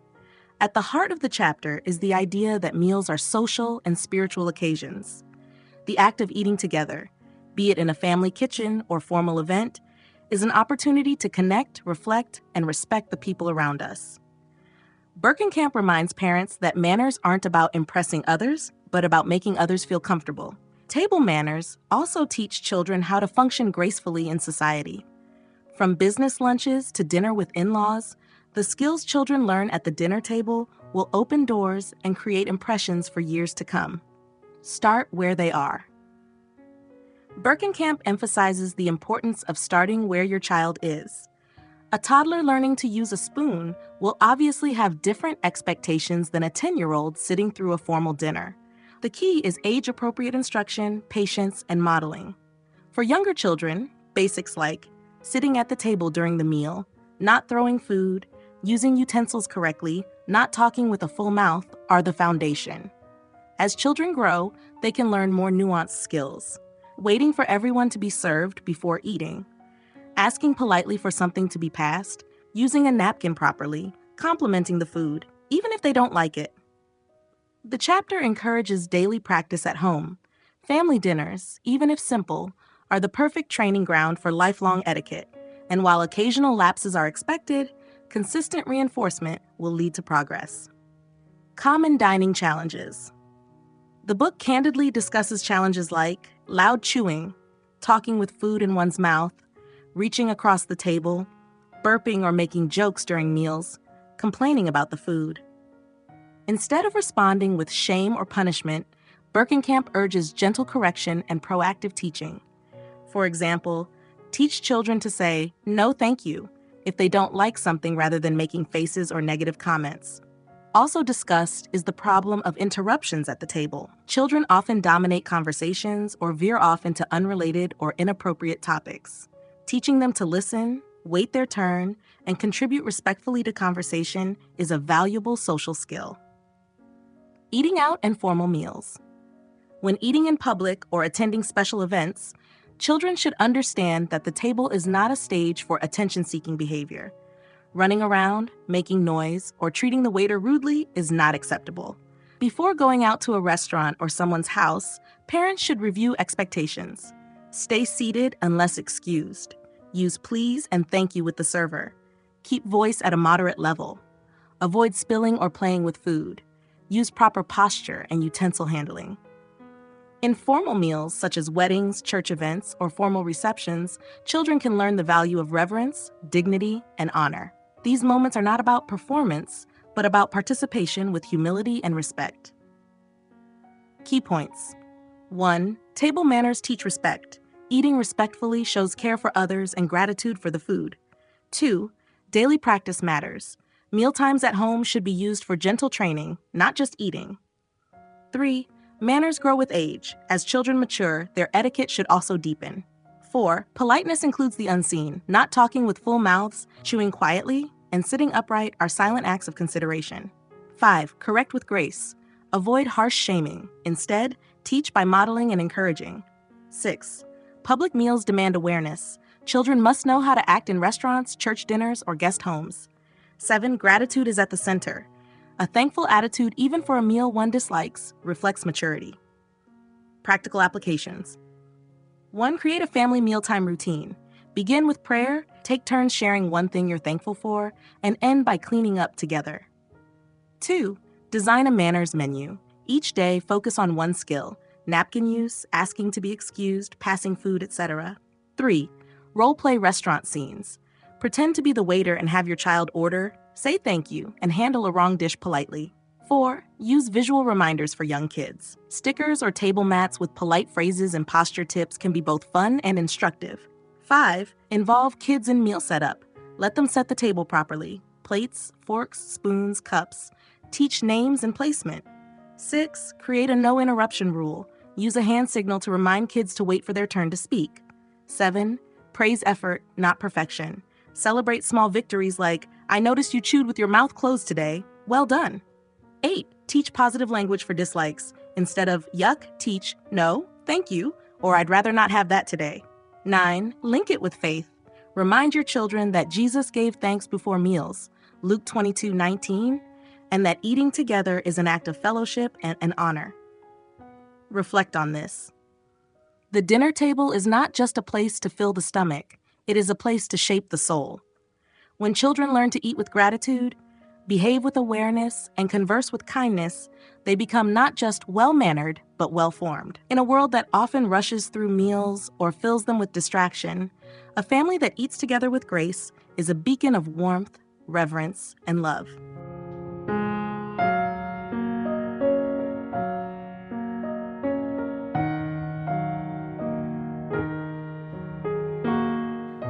At the heart of the chapter is the idea that meals are social and spiritual occasions. The act of eating together, be it in a family kitchen or formal event, is an opportunity to connect, reflect, and respect the people around us. Berkenkamp reminds parents that manners aren't about impressing others, but about making others feel comfortable. Table manners also teach children how to function gracefully in society. From business lunches to dinner with in-laws, the skills children learn at the dinner table will open doors and create impressions for years to come. Start where they are. Berkenkamp emphasizes the importance of starting where your child is. A toddler learning to use a spoon will obviously have different expectations than a 10-year-old sitting through a formal dinner. The key is age-appropriate instruction, patience, and modeling. For younger children, basics like sitting at the table during the meal, not throwing food, using utensils correctly, not talking with a full mouth are the foundation. As children grow, they can learn more nuanced skills. Waiting for everyone to be served before eating, asking politely for something to be passed, using a napkin properly, complimenting the food, even if they don't like it. The chapter encourages daily practice at home. Family dinners, even if simple, are the perfect training ground for lifelong etiquette, and while occasional lapses are expected, consistent reinforcement will lead to progress. Common dining challenges. The book candidly discusses challenges like loud chewing, talking with food in one's mouth, reaching across the table, burping or making jokes during meals, complaining about the food. Instead of responding with shame or punishment, Berkenkamp urges gentle correction and proactive teaching. For example, teach children to say, "No, thank you," if they don't like something rather than making faces or negative comments. Also discussed is the problem of interruptions at the table. Children often dominate conversations or veer off into unrelated or inappropriate topics. Teaching them to listen, wait their turn, and contribute respectfully to conversation is a valuable social skill. Eating out and formal meals. When eating in public or attending special events, children should understand that the table is not a stage for attention-seeking behavior. Running around, making noise, or treating the waiter rudely is not acceptable. Before going out to a restaurant or someone's house, parents should review expectations. Stay seated unless excused. Use please and thank you with the server. Keep voice at a moderate level. Avoid spilling or playing with food. Use proper posture and utensil handling. In formal meals, such as weddings, church events, or formal receptions, children can learn the value of reverence, dignity, and honor. These moments are not about performance, but about participation with humility and respect. Key points. 1. Table manners teach respect. Eating respectfully shows care for others and gratitude for the food. 2. Daily practice matters. Mealtimes at home should be used for gentle training, not just eating. 3. Manners grow with age. As children mature, their etiquette should also deepen. 4. Politeness includes the unseen. Not talking with full mouths, chewing quietly, and sitting upright are silent acts of consideration. 5. Correct with grace. Avoid harsh shaming. Instead, teach by modeling and encouraging. 6. Public meals demand awareness. Children must know how to act in restaurants, church dinners, or guest homes. 7. Gratitude is at the center. A thankful attitude, even for a meal one dislikes, reflects maturity. Practical applications. 1. Create a family mealtime routine. Begin with prayer, take turns sharing one thing you're thankful for, and end by cleaning up together. 2. Design a manners menu. Each day, focus on one skill: napkin use, asking to be excused, passing food, etc. 3. Role-play restaurant scenes. Pretend to be the waiter and have your child order, say thank you, and handle a wrong dish politely. 4. Use visual reminders for young kids. Stickers or table mats with polite phrases and posture tips can be both fun and instructive. 5. Involve kids in meal setup. Let them set the table properly. Plates, forks, spoons, cups. Teach names and placement. 6. Create a no interruption rule. Use a hand signal to remind kids to wait for their turn to speak. 7. Praise effort, not perfection. Celebrate small victories like, "I noticed you chewed with your mouth closed today. Well done." 8. Teach positive language for dislikes. Instead of yuck, teach no, thank you, or I'd rather not have that today. 9. Link it with faith. Remind your children that Jesus gave thanks before meals, Luke 22:19, and that eating together is an act of fellowship and an honor. Reflect on this. The dinner table is not just a place to fill the stomach, it is a place to shape the soul. When children learn to eat with gratitude, behave with awareness, and converse with kindness, they become not just well-mannered, but well-formed. In a world that often rushes through meals or fills them with distraction, a family that eats together with grace is a beacon of warmth, reverence, and love.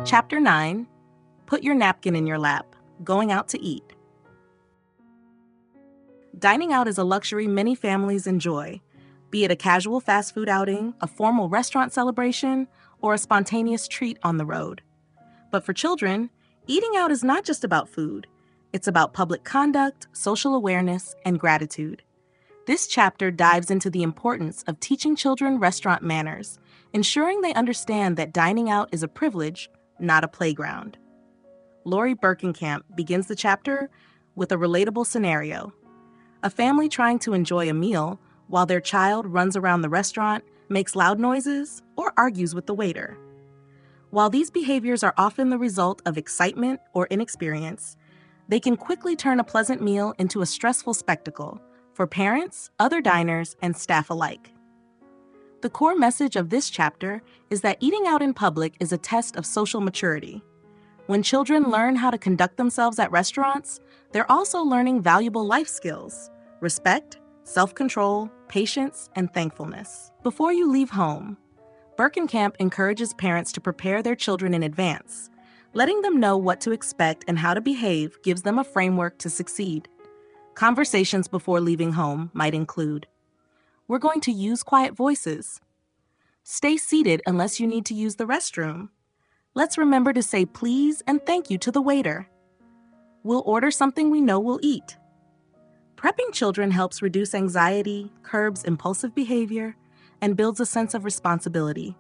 Chapter 9. Put your napkin in your lap. Going out to eat. Dining out is a luxury many families enjoy, be it a casual fast food outing, a formal restaurant celebration, or a spontaneous treat on the road. But for children, eating out is not just about food. It's about public conduct, social awareness, and gratitude. This chapter dives into the importance of teaching children restaurant manners, ensuring they understand that dining out is a privilege, not a playground. Lauri Berkenkamp begins the chapter with a relatable scenario. A family trying to enjoy a meal while their child runs around the restaurant, makes loud noises, or argues with the waiter. While these behaviors are often the result of excitement or inexperience, they can quickly turn a pleasant meal into a stressful spectacle for parents, other diners, and staff alike. The core message of this chapter is that eating out in public is a test of social maturity. When children learn how to conduct themselves at restaurants, they're also learning valuable life skills: respect, self-control, patience, and thankfulness. Before you leave home, Berkenkamp encourages parents to prepare their children in advance. Letting them know what to expect and how to behave gives them a framework to succeed. Conversations before leaving home might include: we're going to use quiet voices. Stay seated unless you need to use the restroom. Let's remember to say please and thank you to the waiter. We'll order something we know we'll eat. Prepping children helps reduce anxiety, curbs impulsive behavior, and builds a sense of responsibility.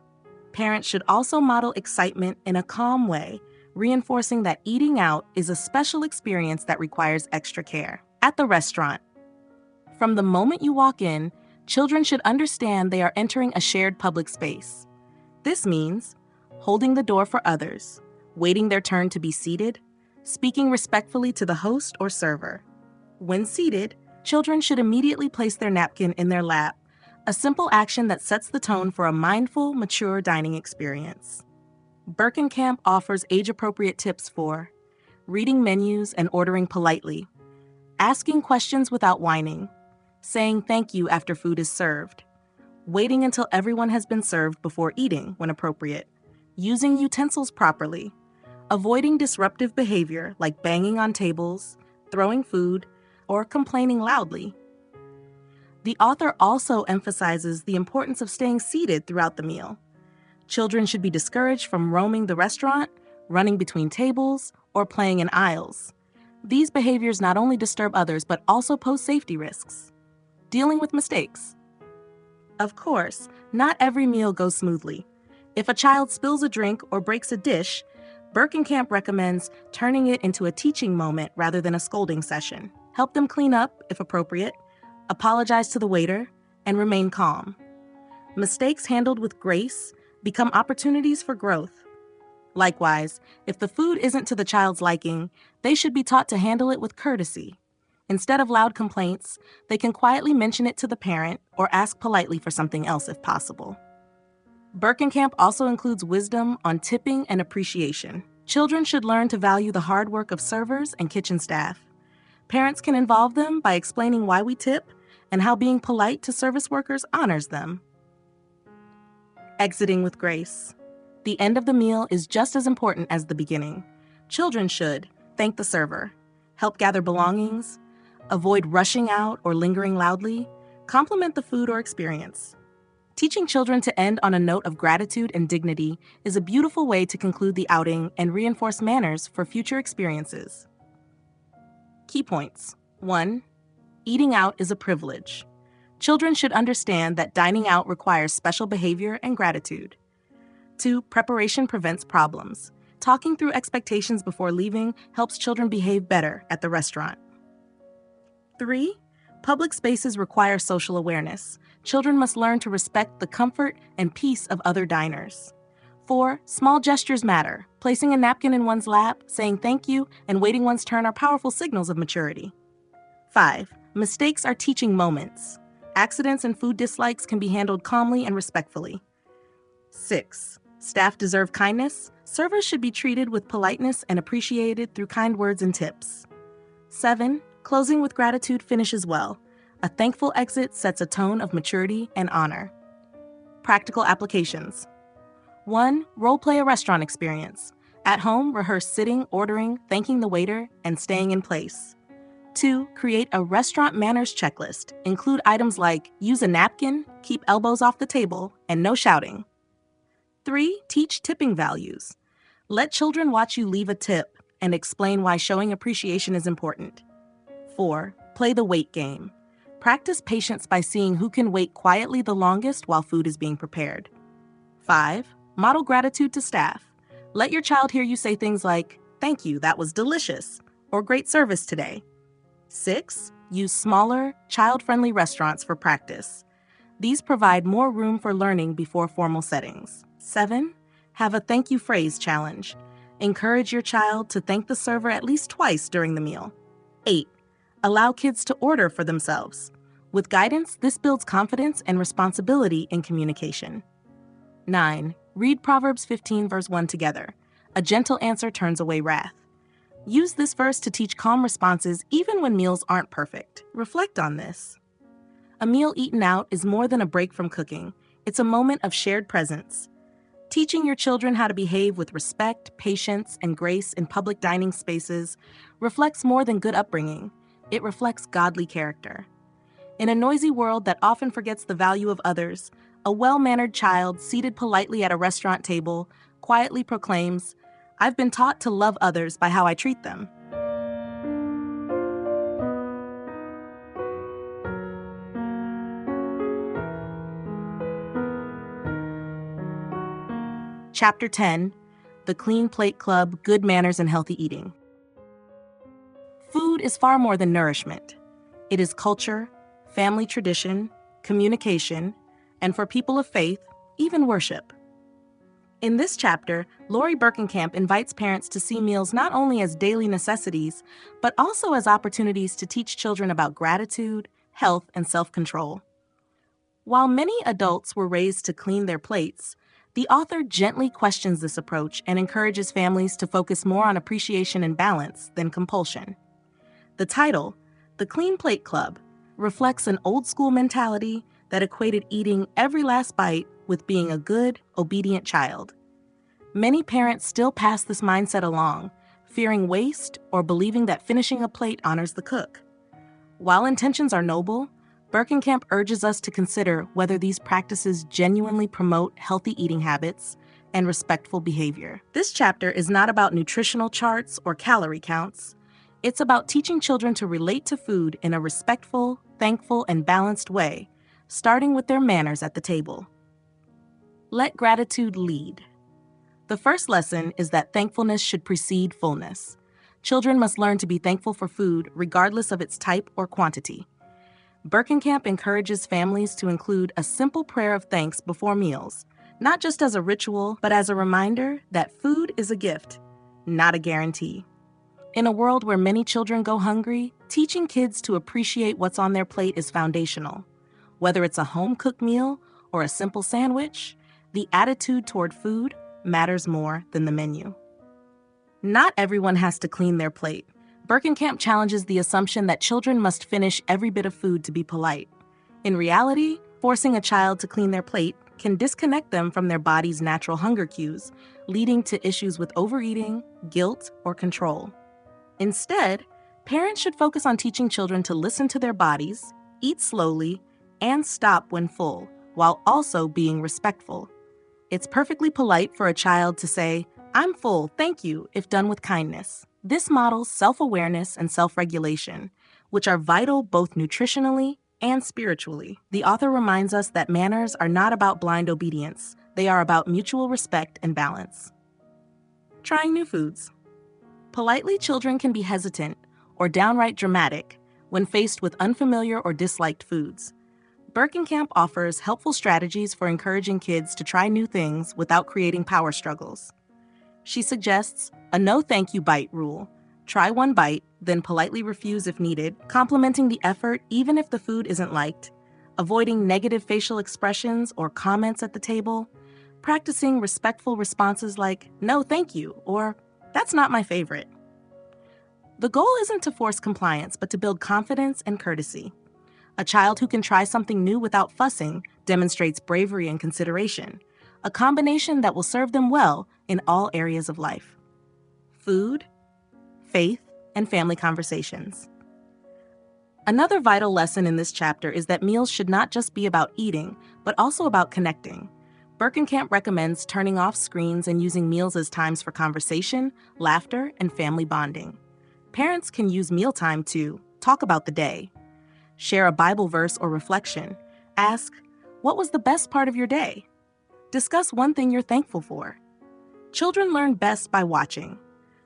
Parents should also model excitement in a calm way, reinforcing that eating out is a special experience that requires extra care. At the restaurant, from the moment you walk in, children should understand they are entering a shared public space. This means holding the door for others, waiting their turn to be seated, speaking respectfully to the host or server. When seated, children should immediately place their napkin in their lap, a simple action that sets the tone for a mindful, mature dining experience. Berkenkamp offers age-appropriate tips for reading menus and ordering politely, asking questions without whining, saying thank you after food is served, waiting until everyone has been served before eating when appropriate, using utensils properly, avoiding disruptive behavior like banging on tables, throwing food, or complaining loudly. The author also emphasizes the importance of staying seated throughout the meal. Children should be discouraged from roaming the restaurant, running between tables, or playing in aisles. These behaviors not only disturb others but also pose safety risks. Dealing with mistakes. Of course, not every meal goes smoothly. If a child spills a drink or breaks a dish, Berkenkamp recommends turning it into a teaching moment rather than a scolding session. Help them clean up, if appropriate, apologize to the waiter, and remain calm. Mistakes handled with grace become opportunities for growth. Likewise, if the food isn't to the child's liking, they should be taught to handle it with courtesy. Instead of loud complaints, they can quietly mention it to the parent or ask politely for something else if possible. Berkenkamp also includes wisdom on tipping and appreciation. Children should learn to value the hard work of servers and kitchen staff. Parents can involve them by explaining why we tip and how being polite to service workers honors them. Exiting with grace. The end of the meal is just as important as the beginning. Children should thank the server, help gather belongings, avoid rushing out or lingering loudly, compliment the food or experience. Teaching children to end on a note of gratitude and dignity is a beautiful way to conclude the outing and reinforce manners for future experiences. Key points. 1. Eating out is a privilege. Children should understand that dining out requires special behavior and gratitude. 2. Preparation prevents problems. Talking through expectations before leaving helps children behave better at the restaurant. 3. Public spaces require social awareness. Children must learn to respect the comfort and peace of other diners. 4. Small gestures matter. Placing a napkin in one's lap, saying thank you, and waiting one's turn are powerful signals of maturity. 5. Mistakes are teaching moments. Accidents and food dislikes can be handled calmly and respectfully. 6. Staff deserve kindness. Servers should be treated with politeness and appreciated through kind words and tips. 7. Closing with gratitude finishes well. A thankful exit sets a tone of maturity and honor. Practical applications. 1. Role-play a restaurant experience. At home, rehearse sitting, ordering, thanking the waiter, and staying in place. 2. Create a restaurant manners checklist. Include items like use a napkin, keep elbows off the table, and no shouting. 3. Teach tipping values. Let children watch you leave a tip and explain why showing appreciation is important. 4. Play the wait game. Practice patience by seeing who can wait quietly the longest while food is being prepared. 5. Model gratitude to staff. Let your child hear you say things like, "Thank you, that was delicious," or "Great service today." 6. Use smaller, child-friendly restaurants for practice. These provide more room for learning before formal settings. 7. Have a thank you phrase challenge. Encourage your child to thank the server at least twice during the meal. 8. Allow kids to order for themselves. With guidance, this builds confidence and responsibility in communication. 9. Read Proverbs 15 verse 1 together. A gentle answer turns away wrath. Use this verse to teach calm responses even when meals aren't perfect. Reflect on this. A meal eaten out is more than a break from cooking. It's a moment of shared presence. Teaching your children how to behave with respect, patience, and grace in public dining spaces reflects more than good upbringing. It reflects godly character. In a noisy world that often forgets the value of others, a well-mannered child seated politely at a restaurant table quietly proclaims, "I've been taught to love others by how I treat them." Chapter 10, The Clean Plate Club, Good Manners and Healthy Eating. Food is far more than nourishment. It is culture, family tradition, communication, and for people of faith, even worship. In this chapter, Lauri Berkenkamp invites parents to see meals not only as daily necessities, but also as opportunities to teach children about gratitude, health, and self-control. While many adults were raised to clean their plates, the author gently questions this approach and encourages families to focus more on appreciation and balance than compulsion. The title, The Clean Plate Club, reflects an old-school mentality that equated eating every last bite with being a good, obedient child. Many parents still pass this mindset along, fearing waste or believing that finishing a plate honors the cook. While intentions are noble, Berkenkamp urges us to consider whether these practices genuinely promote healthy eating habits and respectful behavior. This chapter is not about nutritional charts or calorie counts. It's about teaching children to relate to food in a respectful, thankful, and balanced way, starting with their manners at the table. Let gratitude lead. The first lesson is that thankfulness should precede fullness. Children must learn to be thankful for food regardless of its type or quantity. Berkenkamp encourages families to include a simple prayer of thanks before meals, not just as a ritual, but as a reminder that food is a gift, not a guarantee. In a world where many children go hungry, teaching kids to appreciate what's on their plate is foundational. Whether it's a home-cooked meal or a simple sandwich, the attitude toward food matters more than the menu. Not everyone has to clean their plate. Berkenkamp challenges the assumption that children must finish every bit of food to be polite. In reality, forcing a child to clean their plate can disconnect them from their body's natural hunger cues, leading to issues with overeating, guilt, or control. Instead, parents should focus on teaching children to listen to their bodies, eat slowly, and stop when full, while also being respectful. It's perfectly polite for a child to say, "I'm full, thank you," if done with kindness. This models self-awareness and self-regulation, which are vital both nutritionally and spiritually. The author reminds us that manners are not about blind obedience. They are about mutual respect and balance. Trying new foods. Politely, children can be hesitant or downright dramatic when faced with unfamiliar or disliked foods. Berkenkamp offers helpful strategies for encouraging kids to try new things without creating power struggles. She suggests a no thank you bite rule. Try one bite, then politely refuse if needed, complimenting the effort even if the food isn't liked, avoiding negative facial expressions or comments at the table, practicing respectful responses like, "No thank you," or "That's not my favorite." The goal isn't to force compliance, but to build confidence and courtesy. A child who can try something new without fussing demonstrates bravery and consideration, a combination that will serve them well in all areas of life. Food, faith, and family conversations. Another vital lesson in this chapter is that meals should not just be about eating, but also about connecting. Berkenkamp recommends turning off screens and using meals as times for conversation, laughter, and family bonding. Parents can use mealtime to talk about the day, share a Bible verse or reflection, ask, "What was the best part of your day?" Discuss one thing you're thankful for. Children learn best by watching.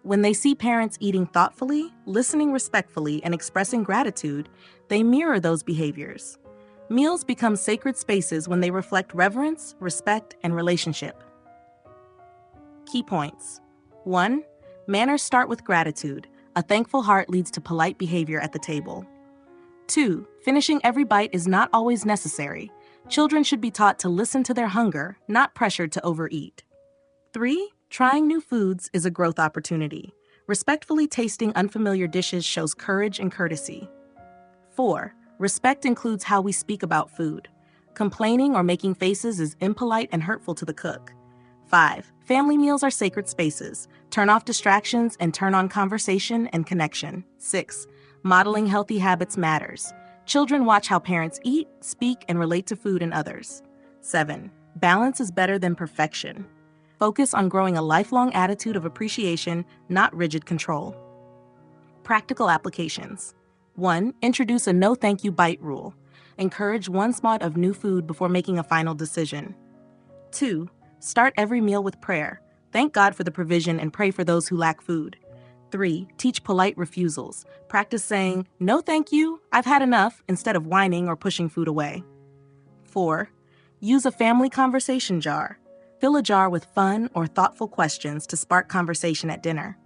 When they see parents eating thoughtfully, listening respectfully, and expressing gratitude, they mirror those behaviors. Meals become sacred spaces when they reflect reverence, respect, and relationship. Key points. 1. Manners start with gratitude. A thankful heart leads to polite behavior at the table. 2. Finishing every bite is not always necessary. Children should be taught to listen to their hunger, not pressured to overeat. 3. Trying new foods is a growth opportunity. Respectfully tasting unfamiliar dishes shows courage and courtesy. 4. Respect includes how we speak about food. Complaining or making faces is impolite and hurtful to the cook. 5. Family meals are sacred spaces. Turn off distractions and turn on conversation and connection. 6. Modeling healthy habits matters. Children watch how parents eat, speak, and relate to food and others. 7. Balance is better than perfection. Focus on growing a lifelong attitude of appreciation, not rigid control. Practical applications. 1. Introduce a no thank you bite rule. Encourage one spot of new food before making a final decision. 2. Start every meal with prayer. Thank God for the provision and pray for those who lack food. 3. Teach polite refusals. Practice saying, "No thank you, I've had enough," instead of whining or pushing food away. 4. Use a family conversation jar. Fill a jar with fun or thoughtful questions to spark conversation at dinner.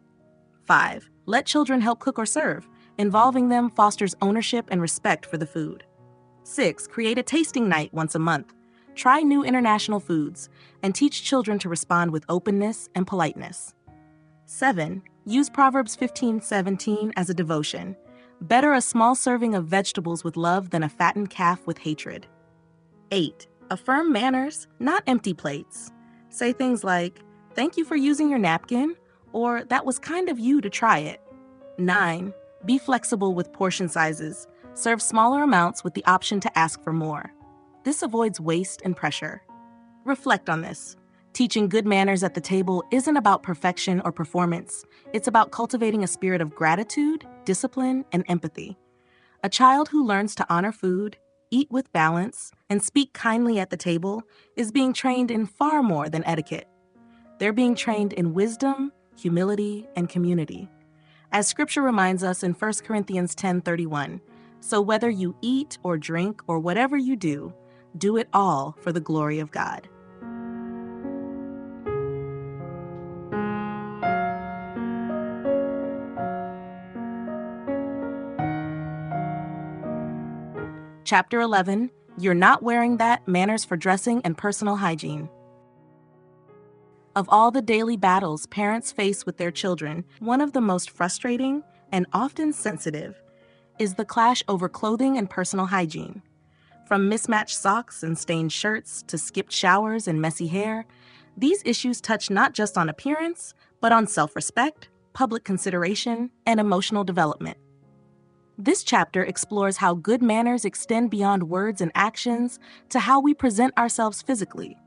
5. Let children help cook or serve. Involving them fosters ownership and respect for the food. 6. Create a tasting night once a month. Try new international foods and teach children to respond with openness and politeness. 7. Use Proverbs 15:17 as a devotion. Better a small serving of vegetables with love than a fattened calf with hatred. 8. Affirm manners, not empty plates. Say things like, "Thank you for using your napkin," or "That was kind of you to try it." 9. Be flexible with portion sizes. Serve smaller amounts with the option to ask for more. This avoids waste and pressure. Reflect on this. Teaching good manners at the table isn't about perfection or performance. It's about cultivating a spirit of gratitude, discipline, and empathy. A child who learns to honor food, eat with balance, and speak kindly at the table is being trained in far more than etiquette. They're being trained in wisdom, humility, and community. As Scripture reminds us in 1 Corinthians 10:31, "So whether you eat or drink or whatever you do it all for the glory of God." Chapter 11, You're Not Wearing That, Manners for Dressing and Personal Hygiene. Of all the daily battles parents face with their children, one of the most frustrating and often sensitive is the clash over clothing and personal hygiene. From mismatched socks and stained shirts to skipped showers and messy hair, these issues touch not just on appearance, but on self-respect, public consideration, and emotional development. This chapter explores how good manners extend beyond words and actions to how we present ourselves physically,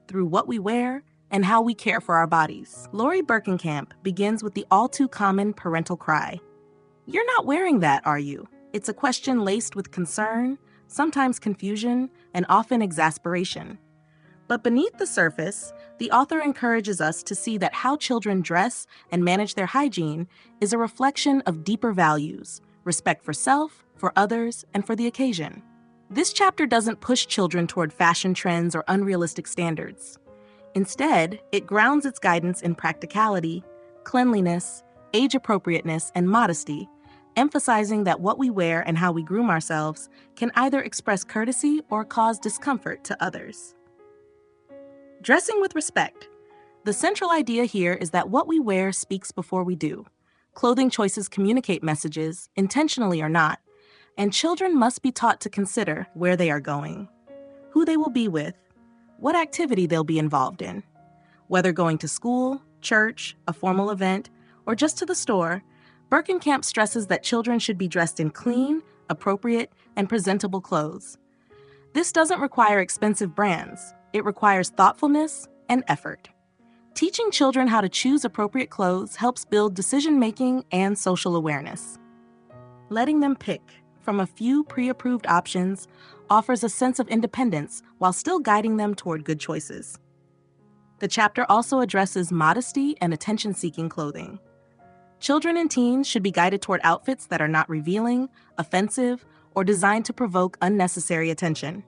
through what we wear and how we care for our bodies. Lauri Berkenkamp begins with the all-too-common parental cry. "You're not wearing that, are you?" It's a question laced with concern, sometimes confusion, and often exasperation. But beneath the surface, the author encourages us to see that how children dress and manage their hygiene is a reflection of deeper values: respect for self, for others, and for the occasion. This chapter doesn't push children toward fashion trends or unrealistic standards. Instead, it grounds its guidance in practicality, cleanliness, age appropriateness, and modesty, emphasizing that what we wear and how we groom ourselves can either express courtesy or cause discomfort to others. Dressing with respect. The central idea here is that what we wear speaks before we do. Clothing choices communicate messages, intentionally or not, and children must be taught to consider where they are going, who they will be with, what activity they'll be involved in. Whether going to school, church, a formal event, or just to the store, Berkenkamp stresses that children should be dressed in clean, appropriate, and presentable clothes. This doesn't require expensive brands. It requires thoughtfulness and effort. Teaching children how to choose appropriate clothes helps build decision-making and social awareness. Letting them pick from a few pre-approved options offers a sense of independence while still guiding them toward good choices. The chapter also addresses modesty and attention-seeking clothing. Children and teens should be guided toward outfits that are not revealing, offensive, or designed to provoke unnecessary attention.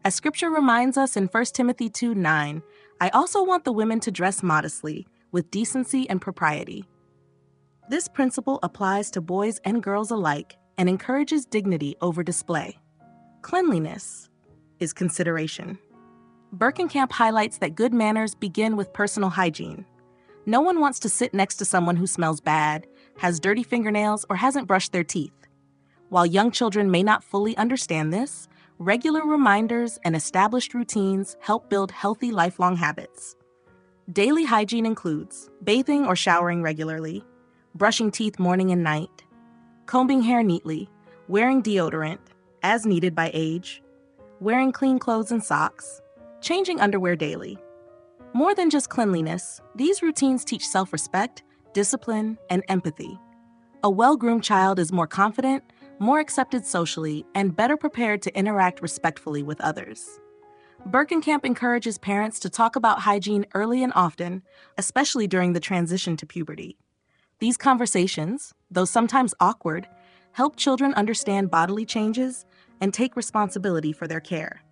As Scripture reminds us in 1 Timothy 2:9, "I also want the women to dress modestly, with decency and propriety." This principle applies to boys and girls alike and encourages dignity over display. Cleanliness is consideration. Berkenkamp highlights that good manners begin with personal hygiene. No one wants to sit next to someone who smells bad, has dirty fingernails, or hasn't brushed their teeth. While young children may not fully understand this, regular reminders and established routines help build healthy lifelong habits. Daily hygiene includes bathing or showering regularly, brushing teeth morning and night, combing hair neatly, wearing deodorant, as needed by age, wearing clean clothes and socks, changing underwear daily. More than just cleanliness, these routines teach self-respect, discipline, and empathy. A well-groomed child is more confident, more accepted socially, and better prepared to interact respectfully with others. Berkenkamp encourages parents to talk about hygiene early and often, especially during the transition to puberty. These conversations, though sometimes awkward, help children understand bodily changes and take responsibility for their care.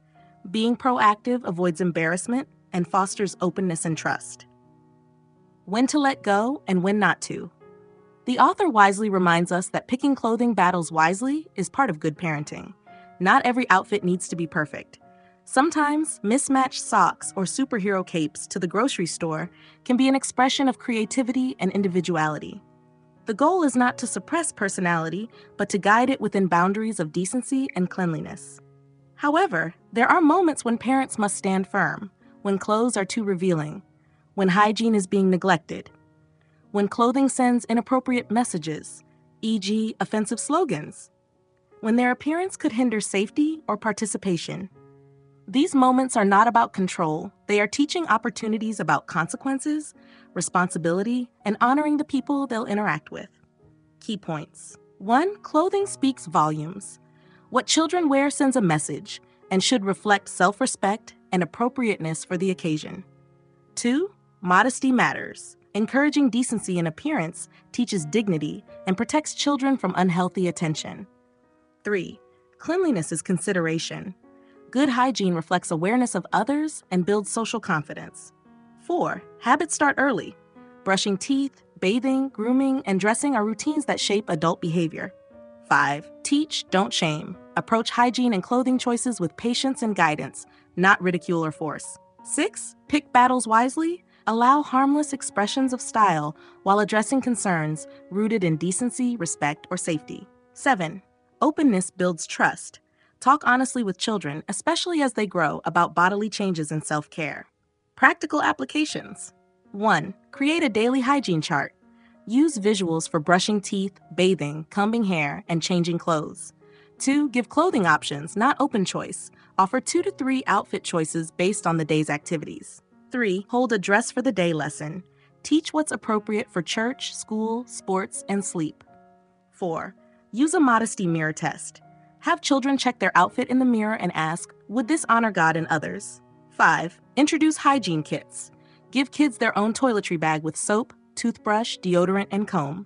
Being proactive avoids embarrassment and fosters openness and trust. When to let go and when not to. The author wisely reminds us that picking clothing battles wisely is part of good parenting. Not every outfit needs to be perfect. Sometimes mismatched socks or superhero capes to the grocery store can be an expression of creativity and individuality. The goal is not to suppress personality, but to guide it within boundaries of decency and cleanliness. However, there are moments when parents must stand firm, when clothes are too revealing, when hygiene is being neglected, when clothing sends inappropriate messages, e.g., offensive slogans, when their appearance could hinder safety or participation. These moments are not about control, they are teaching opportunities about consequences, responsibility, and honoring the people they'll interact with. Key points. 1. Clothing speaks volumes. What children wear sends a message and should reflect self-respect and appropriateness for the occasion. 2. Modesty matters. Encouraging decency in appearance teaches dignity and protects children from unhealthy attention. 3. Cleanliness is consideration. Good hygiene reflects awareness of others and builds social confidence. 4. Habits start early. Brushing teeth, bathing, grooming, and dressing are routines that shape adult behavior. 5. Teach, don't shame. Approach hygiene and clothing choices with patience and guidance, not ridicule or force. 6. Pick battles wisely. Allow harmless expressions of style while addressing concerns rooted in decency, respect, or safety. 7. Openness builds trust. Talk honestly with children, especially as they grow, about bodily changes and self-care. Practical applications. 1. Create a daily hygiene chart. Use visuals for brushing teeth, bathing, combing hair, and changing clothes. 2. Give clothing options, not open choice. Offer 2 to 3 outfit choices based on the day's activities. 3. Hold a dress for the day lesson. Teach what's appropriate for church, school, sports, and sleep. 4. Use a modesty mirror test. Have children check their outfit in the mirror and ask, would this honor God and others? 5. Introduce hygiene kits. Give kids their own toiletry bag with soap, toothbrush, deodorant, and comb.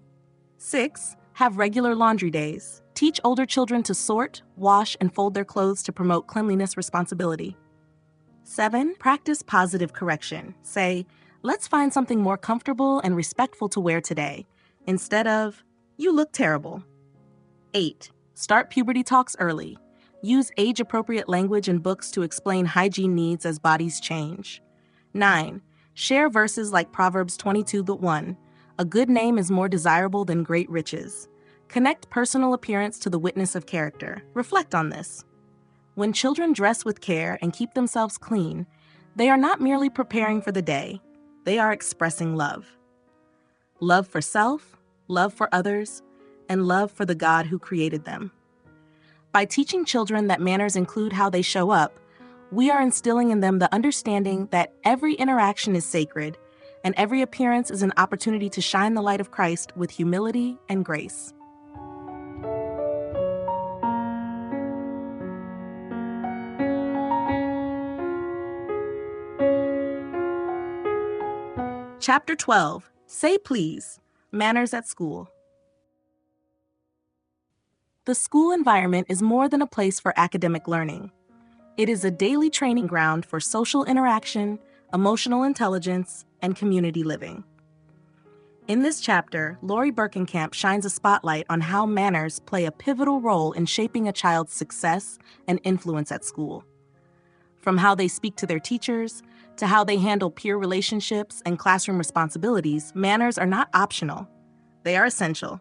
6. Have regular laundry days. Teach older children to sort, wash, and fold their clothes to promote cleanliness responsibility. 7. Practice positive correction. Say, let's find something more comfortable and respectful to wear today, instead of, you look terrible. 8. Start puberty talks early. Use age-appropriate language in books to explain hygiene needs as bodies change. 9. Share verses like Proverbs 22:1. A good name is more desirable than great riches. Connect personal appearance to the witness of character. Reflect on this. When children dress with care and keep themselves clean, they are not merely preparing for the day. They are expressing love. Love for self, love for others, and love for the God who created them. By teaching children that manners include how they show up, we are instilling in them the understanding that every interaction is sacred and every appearance is an opportunity to shine the light of Christ with humility and grace. Chapter 12. Say Please. Manners at School. The school environment is more than a place for academic learning. It is a daily training ground for social interaction, emotional intelligence, and community living. In this chapter, Lauri Berkenkamp shines a spotlight on how manners play a pivotal role in shaping a child's success and influence at school. From how they speak to their teachers, to how they handle peer relationships and classroom responsibilities, manners are not optional. They are essential.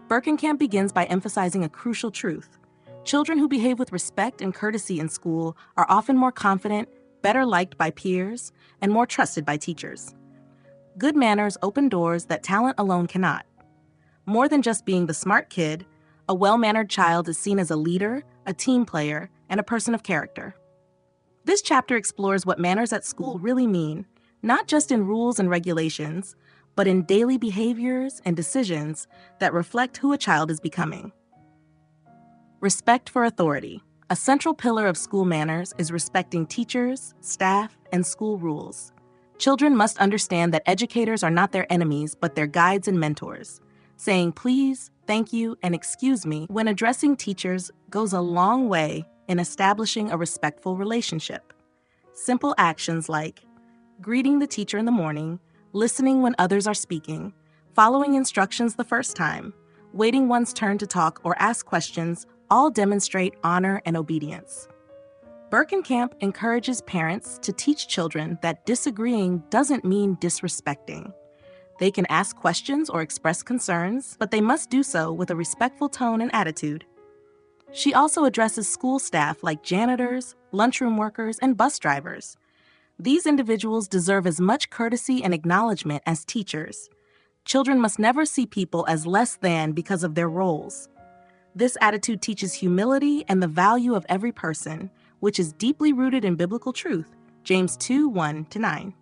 Berkenkamp begins by emphasizing a crucial truth. Children who behave with respect and courtesy in school are often more confident, better liked by peers, and more trusted by teachers. Good manners open doors that talent alone cannot. More than just being the smart kid, a well-mannered child is seen as a leader, a team player, and a person of character. This chapter explores what manners at school really mean, not just in rules and regulations, but in daily behaviors and decisions that reflect who a child is becoming. Respect for authority. A central pillar of school manners is respecting teachers, staff, and school rules. Children must understand that educators are not their enemies, but their guides and mentors. Saying please, thank you, and excuse me when addressing teachers goes a long way in establishing a respectful relationship. Simple actions like greeting the teacher in the morning, listening when others are speaking, following instructions the first time, waiting one's turn to talk or ask questions all demonstrate honor and obedience. Berkenkamp encourages parents to teach children that disagreeing doesn't mean disrespecting. They can ask questions or express concerns, but they must do so with a respectful tone and attitude. She also addresses school staff like janitors, lunchroom workers, and bus drivers. These individuals deserve as much courtesy and acknowledgement as teachers. Children must never see people as less than because of their roles. This attitude teaches humility and the value of every person, which is deeply rooted in biblical truth, James 2:1-9.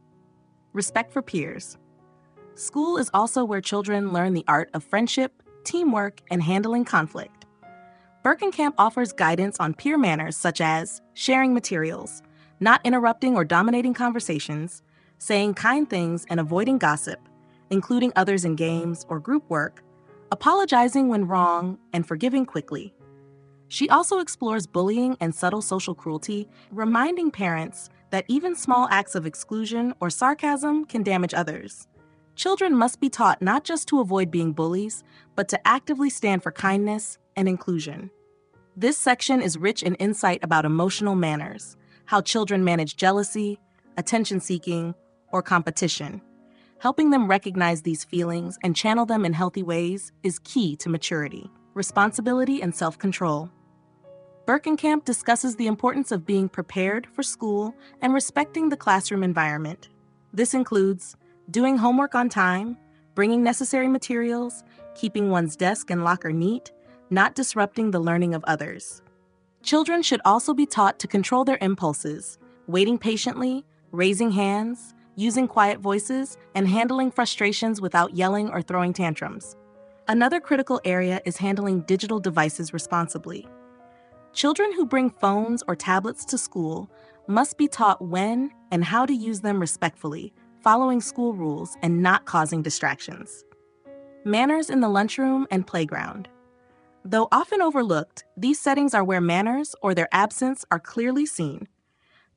Respect for peers. School is also where children learn the art of friendship, teamwork, and handling conflict. Berkenkamp offers guidance on peer manners such as sharing materials, not interrupting or dominating conversations, saying kind things and avoiding gossip, including others in games or group work, apologizing when wrong, and forgiving quickly. She also explores bullying and subtle social cruelty, reminding parents that even small acts of exclusion or sarcasm can damage others. Children must be taught not just to avoid being bullies, but to actively stand for kindness and inclusion. This section is rich in insight about emotional manners, how children manage jealousy, attention-seeking, or competition. Helping them recognize these feelings and channel them in healthy ways is key to maturity, responsibility, and self-control. Berkenkamp discusses the importance of being prepared for school and respecting the classroom environment. This includes doing homework on time, bringing necessary materials, keeping one's desk and locker neat, not disrupting the learning of others. Children should also be taught to control their impulses, waiting patiently, raising hands, using quiet voices, and handling frustrations without yelling or throwing tantrums. Another critical area is handling digital devices responsibly. Children who bring phones or tablets to school must be taught when and how to use them respectfully, following school rules and not causing distractions. Manners in the lunchroom and playground. Though often overlooked, these settings are where manners or their absence are clearly seen.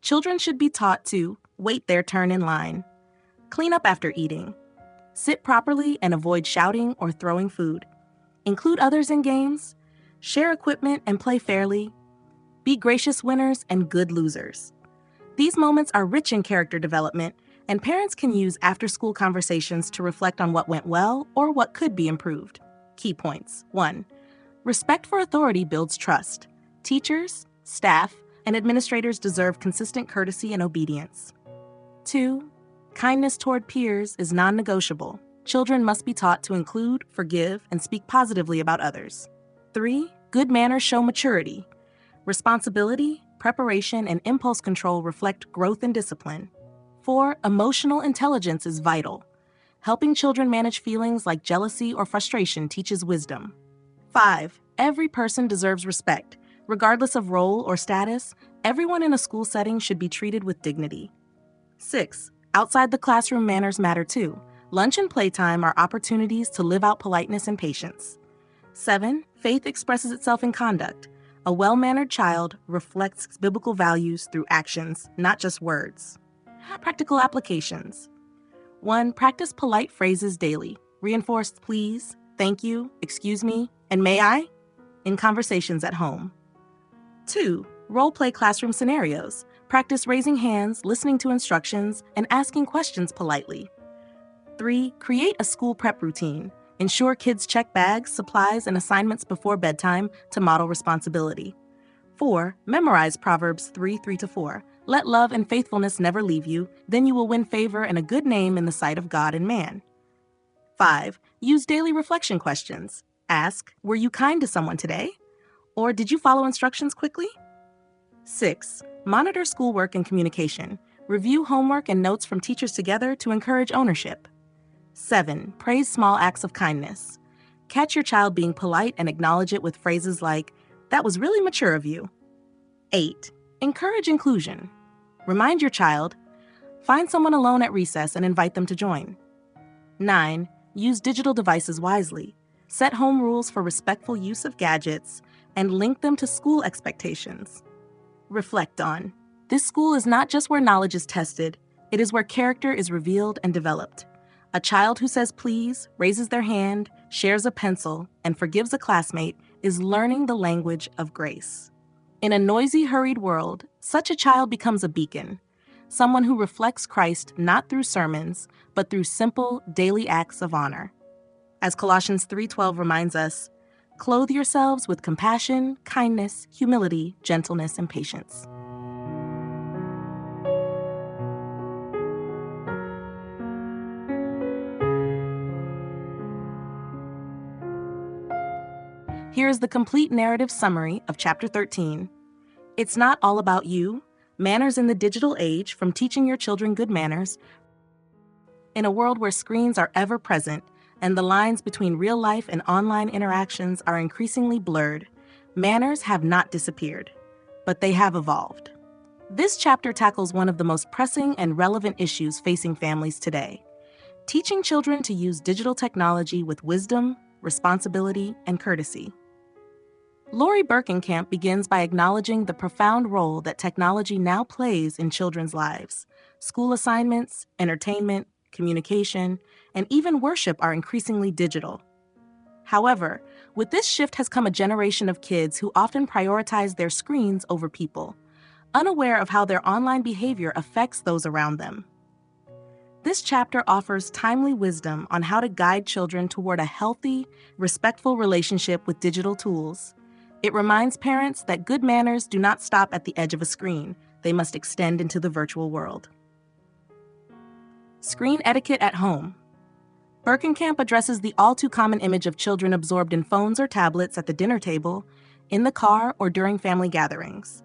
Children should be taught to wait their turn in line, clean up after eating, sit properly and avoid shouting or throwing food, include others in games, share equipment and play fairly, be gracious winners and good losers. These moments are rich in character development, and parents can use after-school conversations to reflect on what went well or what could be improved. Key points. 1. Respect for authority builds trust. Teachers, staff, and administrators deserve consistent courtesy and obedience. 2. Kindness toward peers is non-negotiable. Children must be taught to include, forgive, and speak positively about others. 3. Good manners show maturity. Responsibility, preparation, and impulse control reflect growth and discipline. 4. Emotional intelligence is vital. Helping children manage feelings like jealousy or frustration teaches wisdom. 5. Every person deserves respect. Regardless of role or status, everyone in a school setting should be treated with dignity. 6. Outside the classroom, manners matter too. Lunch and playtime are opportunities to live out politeness and patience. 7. Faith expresses itself in conduct. A well-mannered child reflects biblical values through actions, not just words. Practical applications. 1. Practice polite phrases daily. Reinforce please, thank you, excuse me, and may I in conversations at home. 2. Role-play classroom scenarios. Practice raising hands, listening to instructions, and asking questions politely. 3. Create a school prep routine. Ensure kids check bags, supplies, and assignments before bedtime to model responsibility. 4. Memorize Proverbs 3:3-4. Let love and faithfulness never leave you, then you will win favor and a good name in the sight of God and man. 5. Use daily reflection questions. Ask, were you kind to someone today? Or did you follow instructions quickly? 6. Monitor schoolwork and communication. Review homework and notes from teachers together to encourage ownership. 7. Praise small acts of kindness. Catch your child being polite and acknowledge it with phrases like, that was really mature of you. 8. Encourage inclusion. Remind your child, find someone alone at recess and invite them to join. 9. Use digital devices wisely. Set home rules for respectful use of gadgets and link them to school expectations. Reflect on. This school is not just where knowledge is tested, it is where character is revealed and developed. A child who says please, raises their hand, shares a pencil, and forgives a classmate is learning the language of grace. In a noisy, hurried world, such a child becomes a beacon, someone who reflects Christ not through sermons, but through simple, daily acts of honor. As Colossians 3:12 reminds us, Clothe yourselves with compassion, kindness, humility, gentleness, and patience. Here is the complete narrative summary of Chapter 13. It's not all about you. Manners in the digital age, from teaching your children good manners. In a world where screens are ever present and the lines between real life and online interactions are increasingly blurred, manners have not disappeared, but they have evolved. This chapter tackles one of the most pressing and relevant issues facing families today: teaching children to use digital technology with wisdom, responsibility, and courtesy. Lauri Berkenkamp begins by acknowledging the profound role that technology now plays in children's lives. School assignments, entertainment, communication, and even worship are increasingly digital. However, with this shift has come a generation of kids who often prioritize their screens over people, unaware of how their online behavior affects those around them. This chapter offers timely wisdom on how to guide children toward a healthy, respectful relationship with digital tools. It reminds parents that good manners do not stop at the edge of a screen. They must extend into the virtual world. Screen etiquette at home. Berkenkamp addresses the all-too-common image of children absorbed in phones or tablets at the dinner table, in the car, or during family gatherings.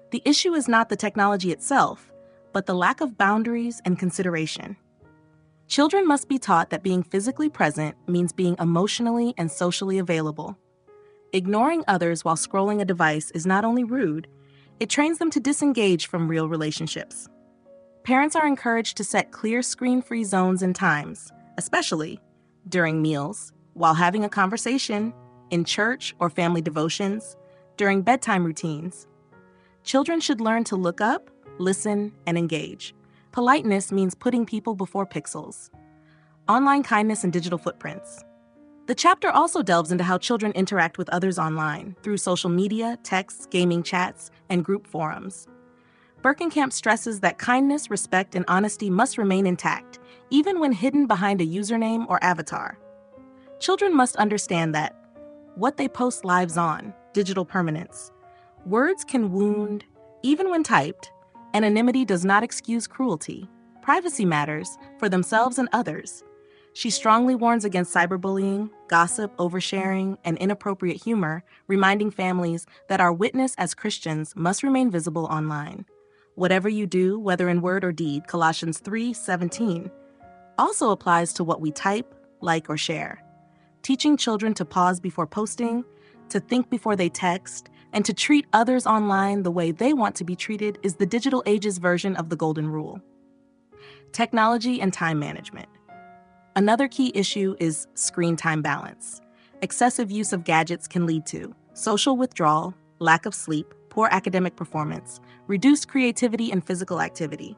The issue is not the technology itself, but the lack of boundaries and consideration. Children must be taught that being physically present means being emotionally and socially available. Ignoring others while scrolling a device is not only rude, it trains them to disengage from real relationships. Parents are encouraged to set clear screen-free zones and times, especially during meals, while having a conversation, in church or family devotions, during bedtime routines. Children should learn to look up, listen, and engage. Politeness means putting people before pixels. Online kindness and digital footprints. The chapter also delves into how children interact with others online through social media, texts, gaming chats, and group forums. Berkenkamp stresses that kindness, respect, and honesty must remain intact, even when hidden behind a username or avatar. Children must understand that what they post lives on, digital permanence. Words can wound, even when typed. Anonymity does not excuse cruelty. Privacy matters for themselves and others. She strongly warns against cyberbullying, gossip, oversharing, and inappropriate humor, reminding families that our witness as Christians must remain visible online. Whatever you do, whether in word or deed, Colossians 3:17, also applies to what we type, like, or share. Teaching children to pause before posting, to think before they text, and to treat others online the way they want to be treated is the digital age's version of the golden rule. Technology and time management. Another key issue is screen time balance. Excessive use of gadgets can lead to social withdrawal, lack of sleep, poor academic performance, reduced creativity and physical activity.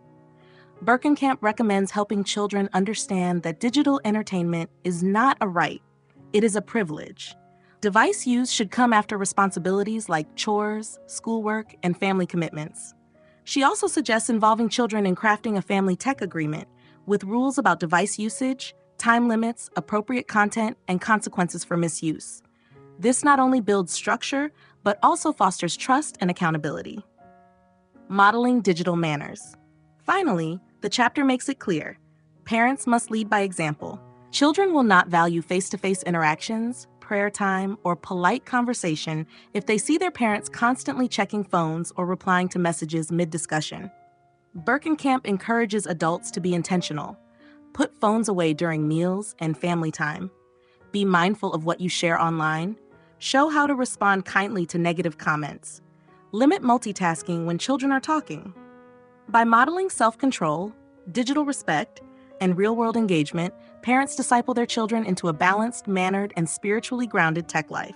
Berkenkamp recommends helping children understand that digital entertainment is not a right, it is a privilege. Device use should come after responsibilities like chores, schoolwork, and family commitments. She also suggests involving children in crafting a family tech agreement with rules about device usage, time limits, appropriate content, and consequences for misuse. This not only builds structure, but also fosters trust and accountability. Modeling digital manners. Finally, the chapter makes it clear: parents must lead by example. Children will not value face-to-face interactions, prayer time, or polite conversation if they see their parents constantly checking phones or replying to messages mid-discussion. Berkenkamp encourages adults to be intentional. Put phones away during meals and family time. Be mindful of what you share online. Show how to respond kindly to negative comments. Limit multitasking when children are talking. By modeling self-control, digital respect, and real-world engagement, parents disciple their children into a balanced, mannered, and spiritually grounded tech life.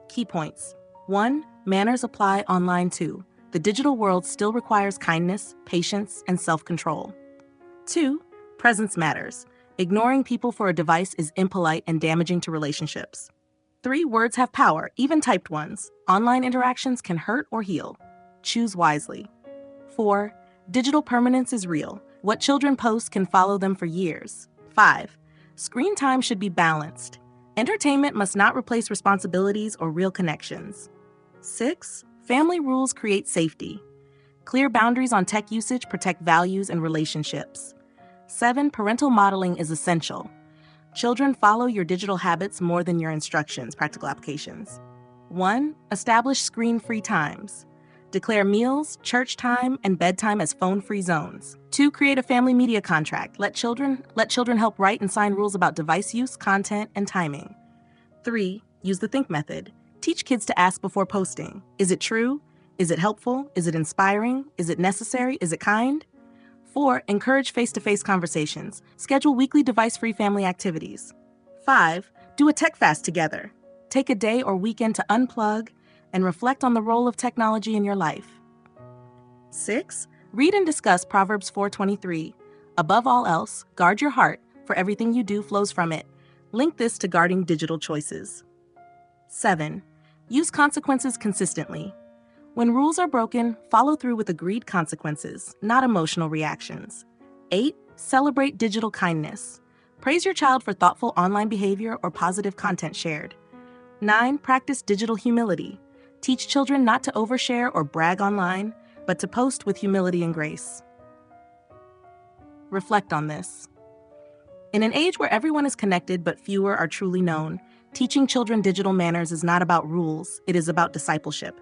Key points. 1. Manners apply online too. The digital world still requires kindness, patience, and self-control. 2. Presence matters. Ignoring people for a device is impolite and damaging to relationships. 3. Words have power, even typed ones. Online interactions can hurt or heal. Choose wisely. 4. Digital permanence is real. What children post can follow them for years. 5. Screen time should be balanced. Entertainment must not replace responsibilities or real connections. 6. Family rules create safety. Clear boundaries on tech usage protect values and relationships. 7. Parental modeling is essential. Children follow your digital habits more than your instructions, practical applications. 1. Establish screen-free times. Declare meals, church time, and bedtime as phone-free zones. 2. Create a family media contract. Let children help write and sign rules about device use, content, and timing. 3. Use the think method. Teach kids to ask before posting. Is it true? Is it helpful? Is it inspiring? Is it necessary? Is it kind? 4. Encourage face-to-face conversations. Schedule weekly device-free family activities. 5. Do a tech fast together. Take a day or weekend to unplug and reflect on the role of technology in your life. 6. Read and discuss Proverbs 4:23. Above all else, guard your heart, for everything you do flows from it. Link this to guarding digital choices. 7. Use consequences consistently. When rules are broken, follow through with agreed consequences, not emotional reactions. 8. Celebrate digital kindness. Praise your child for thoughtful online behavior or positive content shared. 9. Practice digital humility. Teach children not to overshare or brag online, but to post with humility and grace. Reflect on this. In an age where everyone is connected but fewer are truly known, teaching children digital manners is not about rules, it is about discipleship.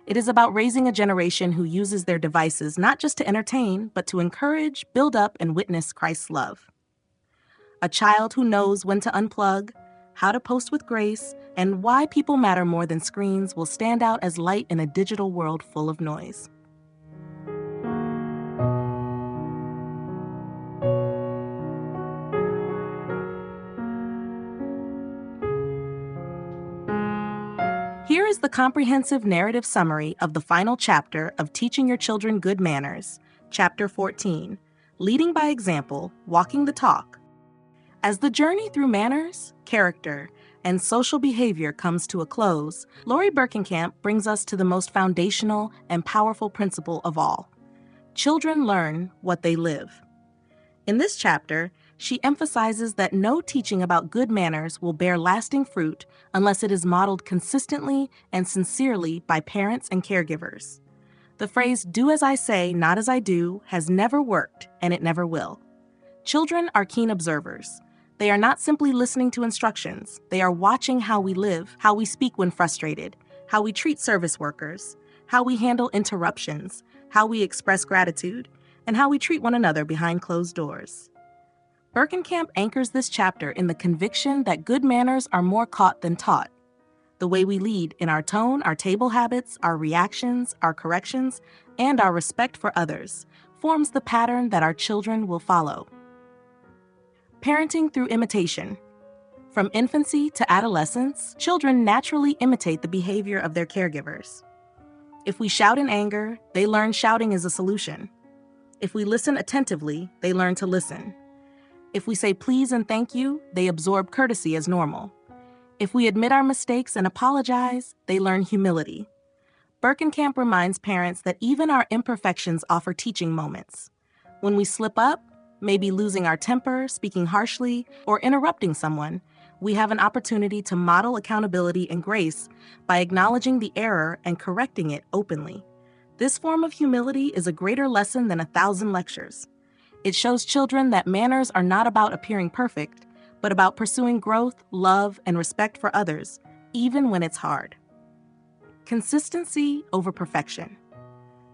It is about raising a generation who uses their devices not just to entertain, but to encourage, build up, and witness Christ's love. A child who knows when to unplug, how to post with grace, and why people matter more than screens will stand out as light in a digital world full of noise. Here is the comprehensive narrative summary of the final chapter of Teaching Your Children Good Manners, Chapter 14, Leading by Example, Walking the Talk. As the journey through manners, character, and social behavior comes to a close, Lauri Berkenkamp brings us to the most foundational and powerful principle of all. Children learn what they live. In this chapter, she emphasizes that no teaching about good manners will bear lasting fruit unless it is modeled consistently and sincerely by parents and caregivers. The phrase, "do as I say, not as I do," has never worked, and it never will. Children are keen observers. They are not simply listening to instructions. They are watching how we live, how we speak when frustrated, how we treat service workers, how we handle interruptions, how we express gratitude, and how we treat one another behind closed doors. Berkenkamp anchors this chapter in the conviction that good manners are more caught than taught. The way we lead in our tone, our table habits, our reactions, our corrections, and our respect for others forms the pattern that our children will follow. Parenting through imitation. From infancy to adolescence, children naturally imitate the behavior of their caregivers. If we shout in anger, they learn shouting is a solution. If we listen attentively, they learn to listen. If we say please and thank you, they absorb courtesy as normal. If we admit our mistakes and apologize, they learn humility. Berkenkamp reminds parents that even our imperfections offer teaching moments. When we slip up, maybe losing our temper, speaking harshly, or interrupting someone, we have an opportunity to model accountability and grace by acknowledging the error and correcting it openly. This form of humility is a greater lesson than 1,000 lectures. It shows children that manners are not about appearing perfect, but about pursuing growth, love, and respect for others, even when it's hard. Consistency over perfection.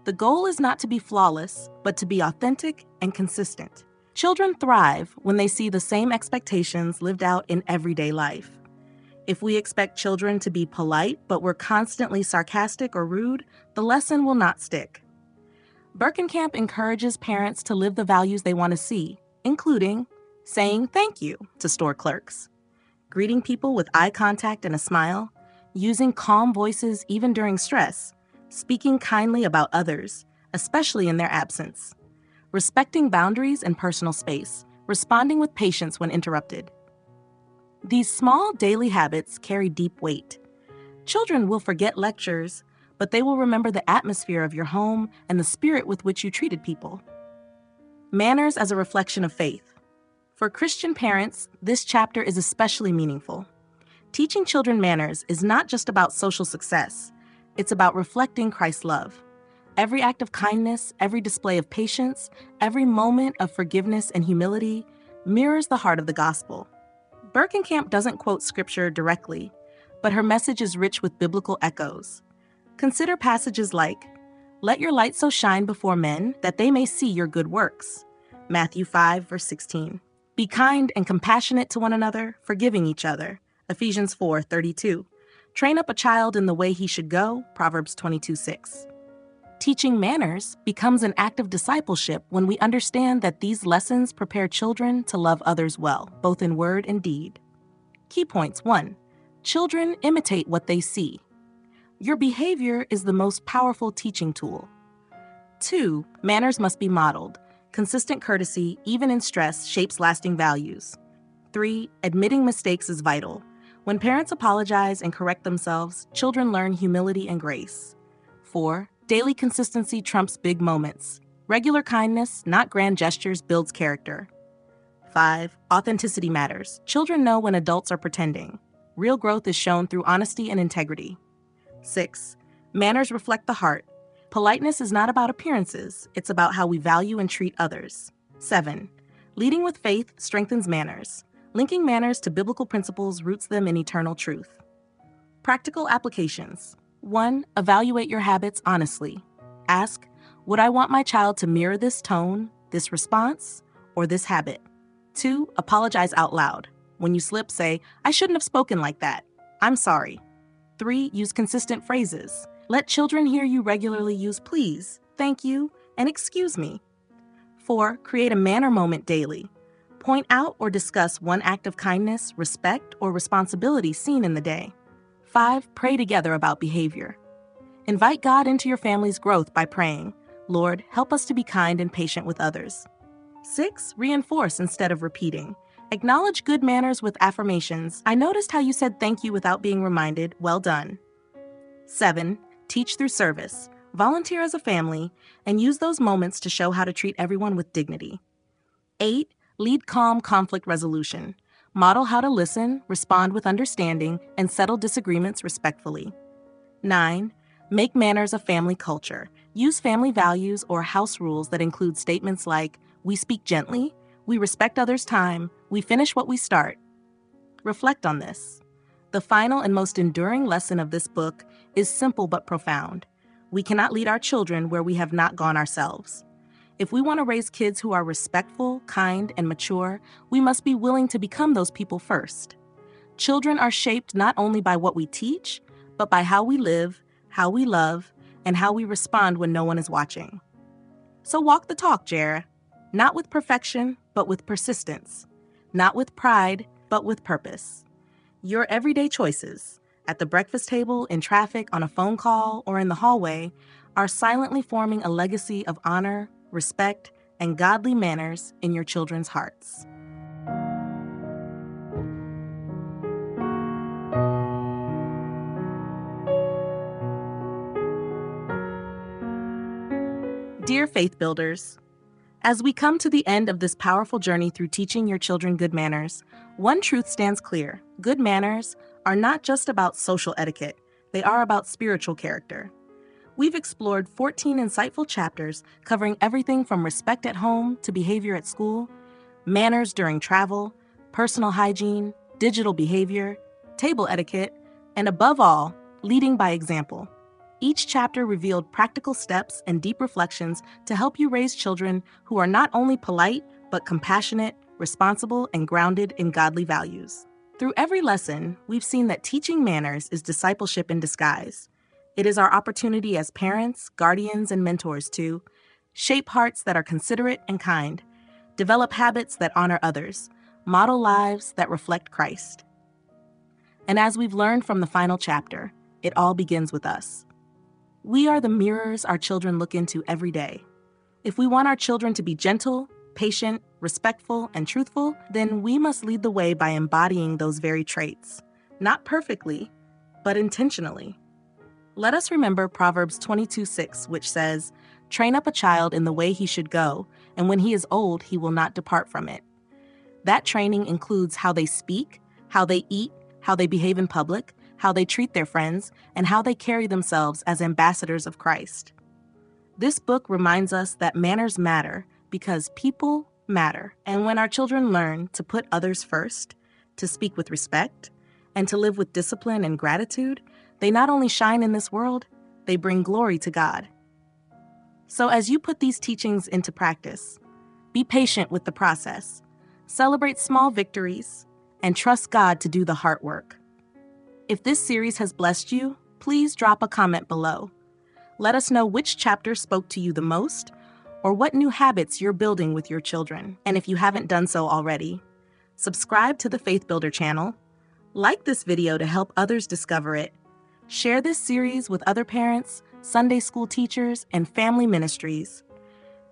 The goal is not to be flawless, but to be authentic and consistent. Children thrive when they see the same expectations lived out in everyday life. If we expect children to be polite, but we're constantly sarcastic or rude, the lesson will not stick. Berkenkamp encourages parents to live the values they want to see, including saying thank you to store clerks, greeting people with eye contact and a smile, using calm voices even during stress, speaking kindly about others, especially in their absence, respecting boundaries and personal space, responding with patience when interrupted. These small daily habits carry deep weight. Children will forget lectures, but they will remember the atmosphere of your home and the spirit with which you treated people. Manners as a reflection of faith. For Christian parents, this chapter is especially meaningful. Teaching children manners is not just about social success, it's about reflecting Christ's love. Every act of kindness, every display of patience, every moment of forgiveness and humility mirrors the heart of the gospel. Berkenkamp doesn't quote scripture directly, but her message is rich with biblical echoes. Consider passages like, "Let your light so shine before men that they may see your good works." Matthew 5, verse 16. "Be kind and compassionate to one another, forgiving each other." Ephesians 4:32. "Train up a child in the way he should go." Proverbs 22:6. Teaching manners becomes an act of discipleship when we understand that these lessons prepare children to love others well, both in word and deed. Key points. 1. Children imitate what they see. Your behavior is the most powerful teaching tool. 2. Manners must be modeled. Consistent courtesy, even in stress, shapes lasting values. 3. Admitting mistakes is vital. When parents apologize and correct themselves, children learn humility and grace. 4. Daily consistency trumps big moments. Regular kindness, not grand gestures, builds character. 5. Authenticity matters. Children know when adults are pretending. Real growth is shown through honesty and integrity. 6. Manners reflect the heart. Politeness is not about appearances, it's about how we value and treat others. 7. Leading with faith strengthens manners. Linking manners to biblical principles roots them in eternal truth. Practical applications. 1. Evaluate your habits honestly. Ask, would I want my child to mirror this tone, this response, or this habit? 2. Apologize out loud. When you slip, say, "I shouldn't have spoken like that. I'm sorry." 3. Use consistent phrases. Let children hear you regularly use please, thank you, and excuse me. 4. Create a manner moment daily. Point out or discuss one act of kindness, respect, or responsibility seen in the day. 5. Pray together about behavior. Invite God into your family's growth by praying, "Lord, help us to be kind and patient with others." 6. Reinforce instead of repeating. Acknowledge good manners with affirmations. "I noticed how you said thank you without being reminded. Well done." 7. Teach through service. Volunteer as a family and use those moments to show how to treat everyone with dignity. 8. Lead calm conflict resolution. Model how to listen, respond with understanding, and settle disagreements respectfully. 9. Make manners a family culture. Use family values or house rules that include statements like, "We speak gently," "We respect others' time," "We finish what we start." Reflect on this. The final and most enduring lesson of this book is simple but profound. We cannot lead our children where we have not gone ourselves. If we want to raise kids who are respectful, kind, and mature, we must be willing to become those people first. Children are shaped not only by what we teach, but by how we live, how we love, and how we respond when no one is watching. So walk the talk, Jara. Not with perfection, but with persistence. Not with pride, but with purpose. Your everyday choices, at the breakfast table, in traffic, on a phone call, or in the hallway, are silently forming a legacy of honor, respect, and godly manners in your children's hearts. Dear Faith Builders, as we come to the end of this powerful journey through teaching your children good manners, one truth stands clear. Good manners are not just about social etiquette, they are about spiritual character. We've explored 14 insightful chapters covering everything from respect at home to behavior at school, manners during travel, personal hygiene, digital behavior, table etiquette, and above all, leading by example. Each chapter revealed practical steps and deep reflections to help you raise children who are not only polite, but compassionate, responsible, and grounded in godly values. Through every lesson, we've seen that teaching manners is discipleship in disguise. It is our opportunity as parents, guardians, and mentors to shape hearts that are considerate and kind, develop habits that honor others, model lives that reflect Christ. And as we've learned from the final chapter, it all begins with us. We are the mirrors our children look into every day. If we want our children to be gentle, patient, respectful, and truthful, then we must lead the way by embodying those very traits. Not perfectly, but intentionally. Let us remember Proverbs 22:6, which says, "Train up a child in the way he should go, and when he is old, he will not depart from it." That training includes how they speak, how they eat, how they behave in public, how they treat their friends, and how they carry themselves as ambassadors of Christ. This book reminds us that manners matter because people matter. And when our children learn to put others first, to speak with respect, and to live with discipline and gratitude, they not only shine in this world, they bring glory to God. So as you put these teachings into practice, be patient with the process, celebrate small victories, and trust God to do the hard work. If this series has blessed you, please drop a comment below. Let us know which chapter spoke to you the most, or what new habits you're building with your children. And if you haven't done so already, subscribe to the Faith Builder channel, like this video to help others discover it, share this series with other parents, Sunday school teachers, and family ministries.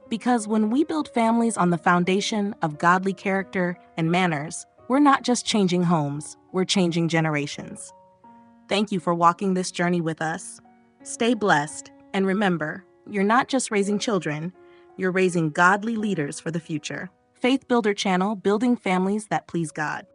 Because when we build families on the foundation of godly character and manners, we're not just changing homes, we're changing generations. Thank you for walking this journey with us. Stay blessed, and remember, you're not just raising children, you're raising godly leaders for the future. Faith Builder channel, building families that please God.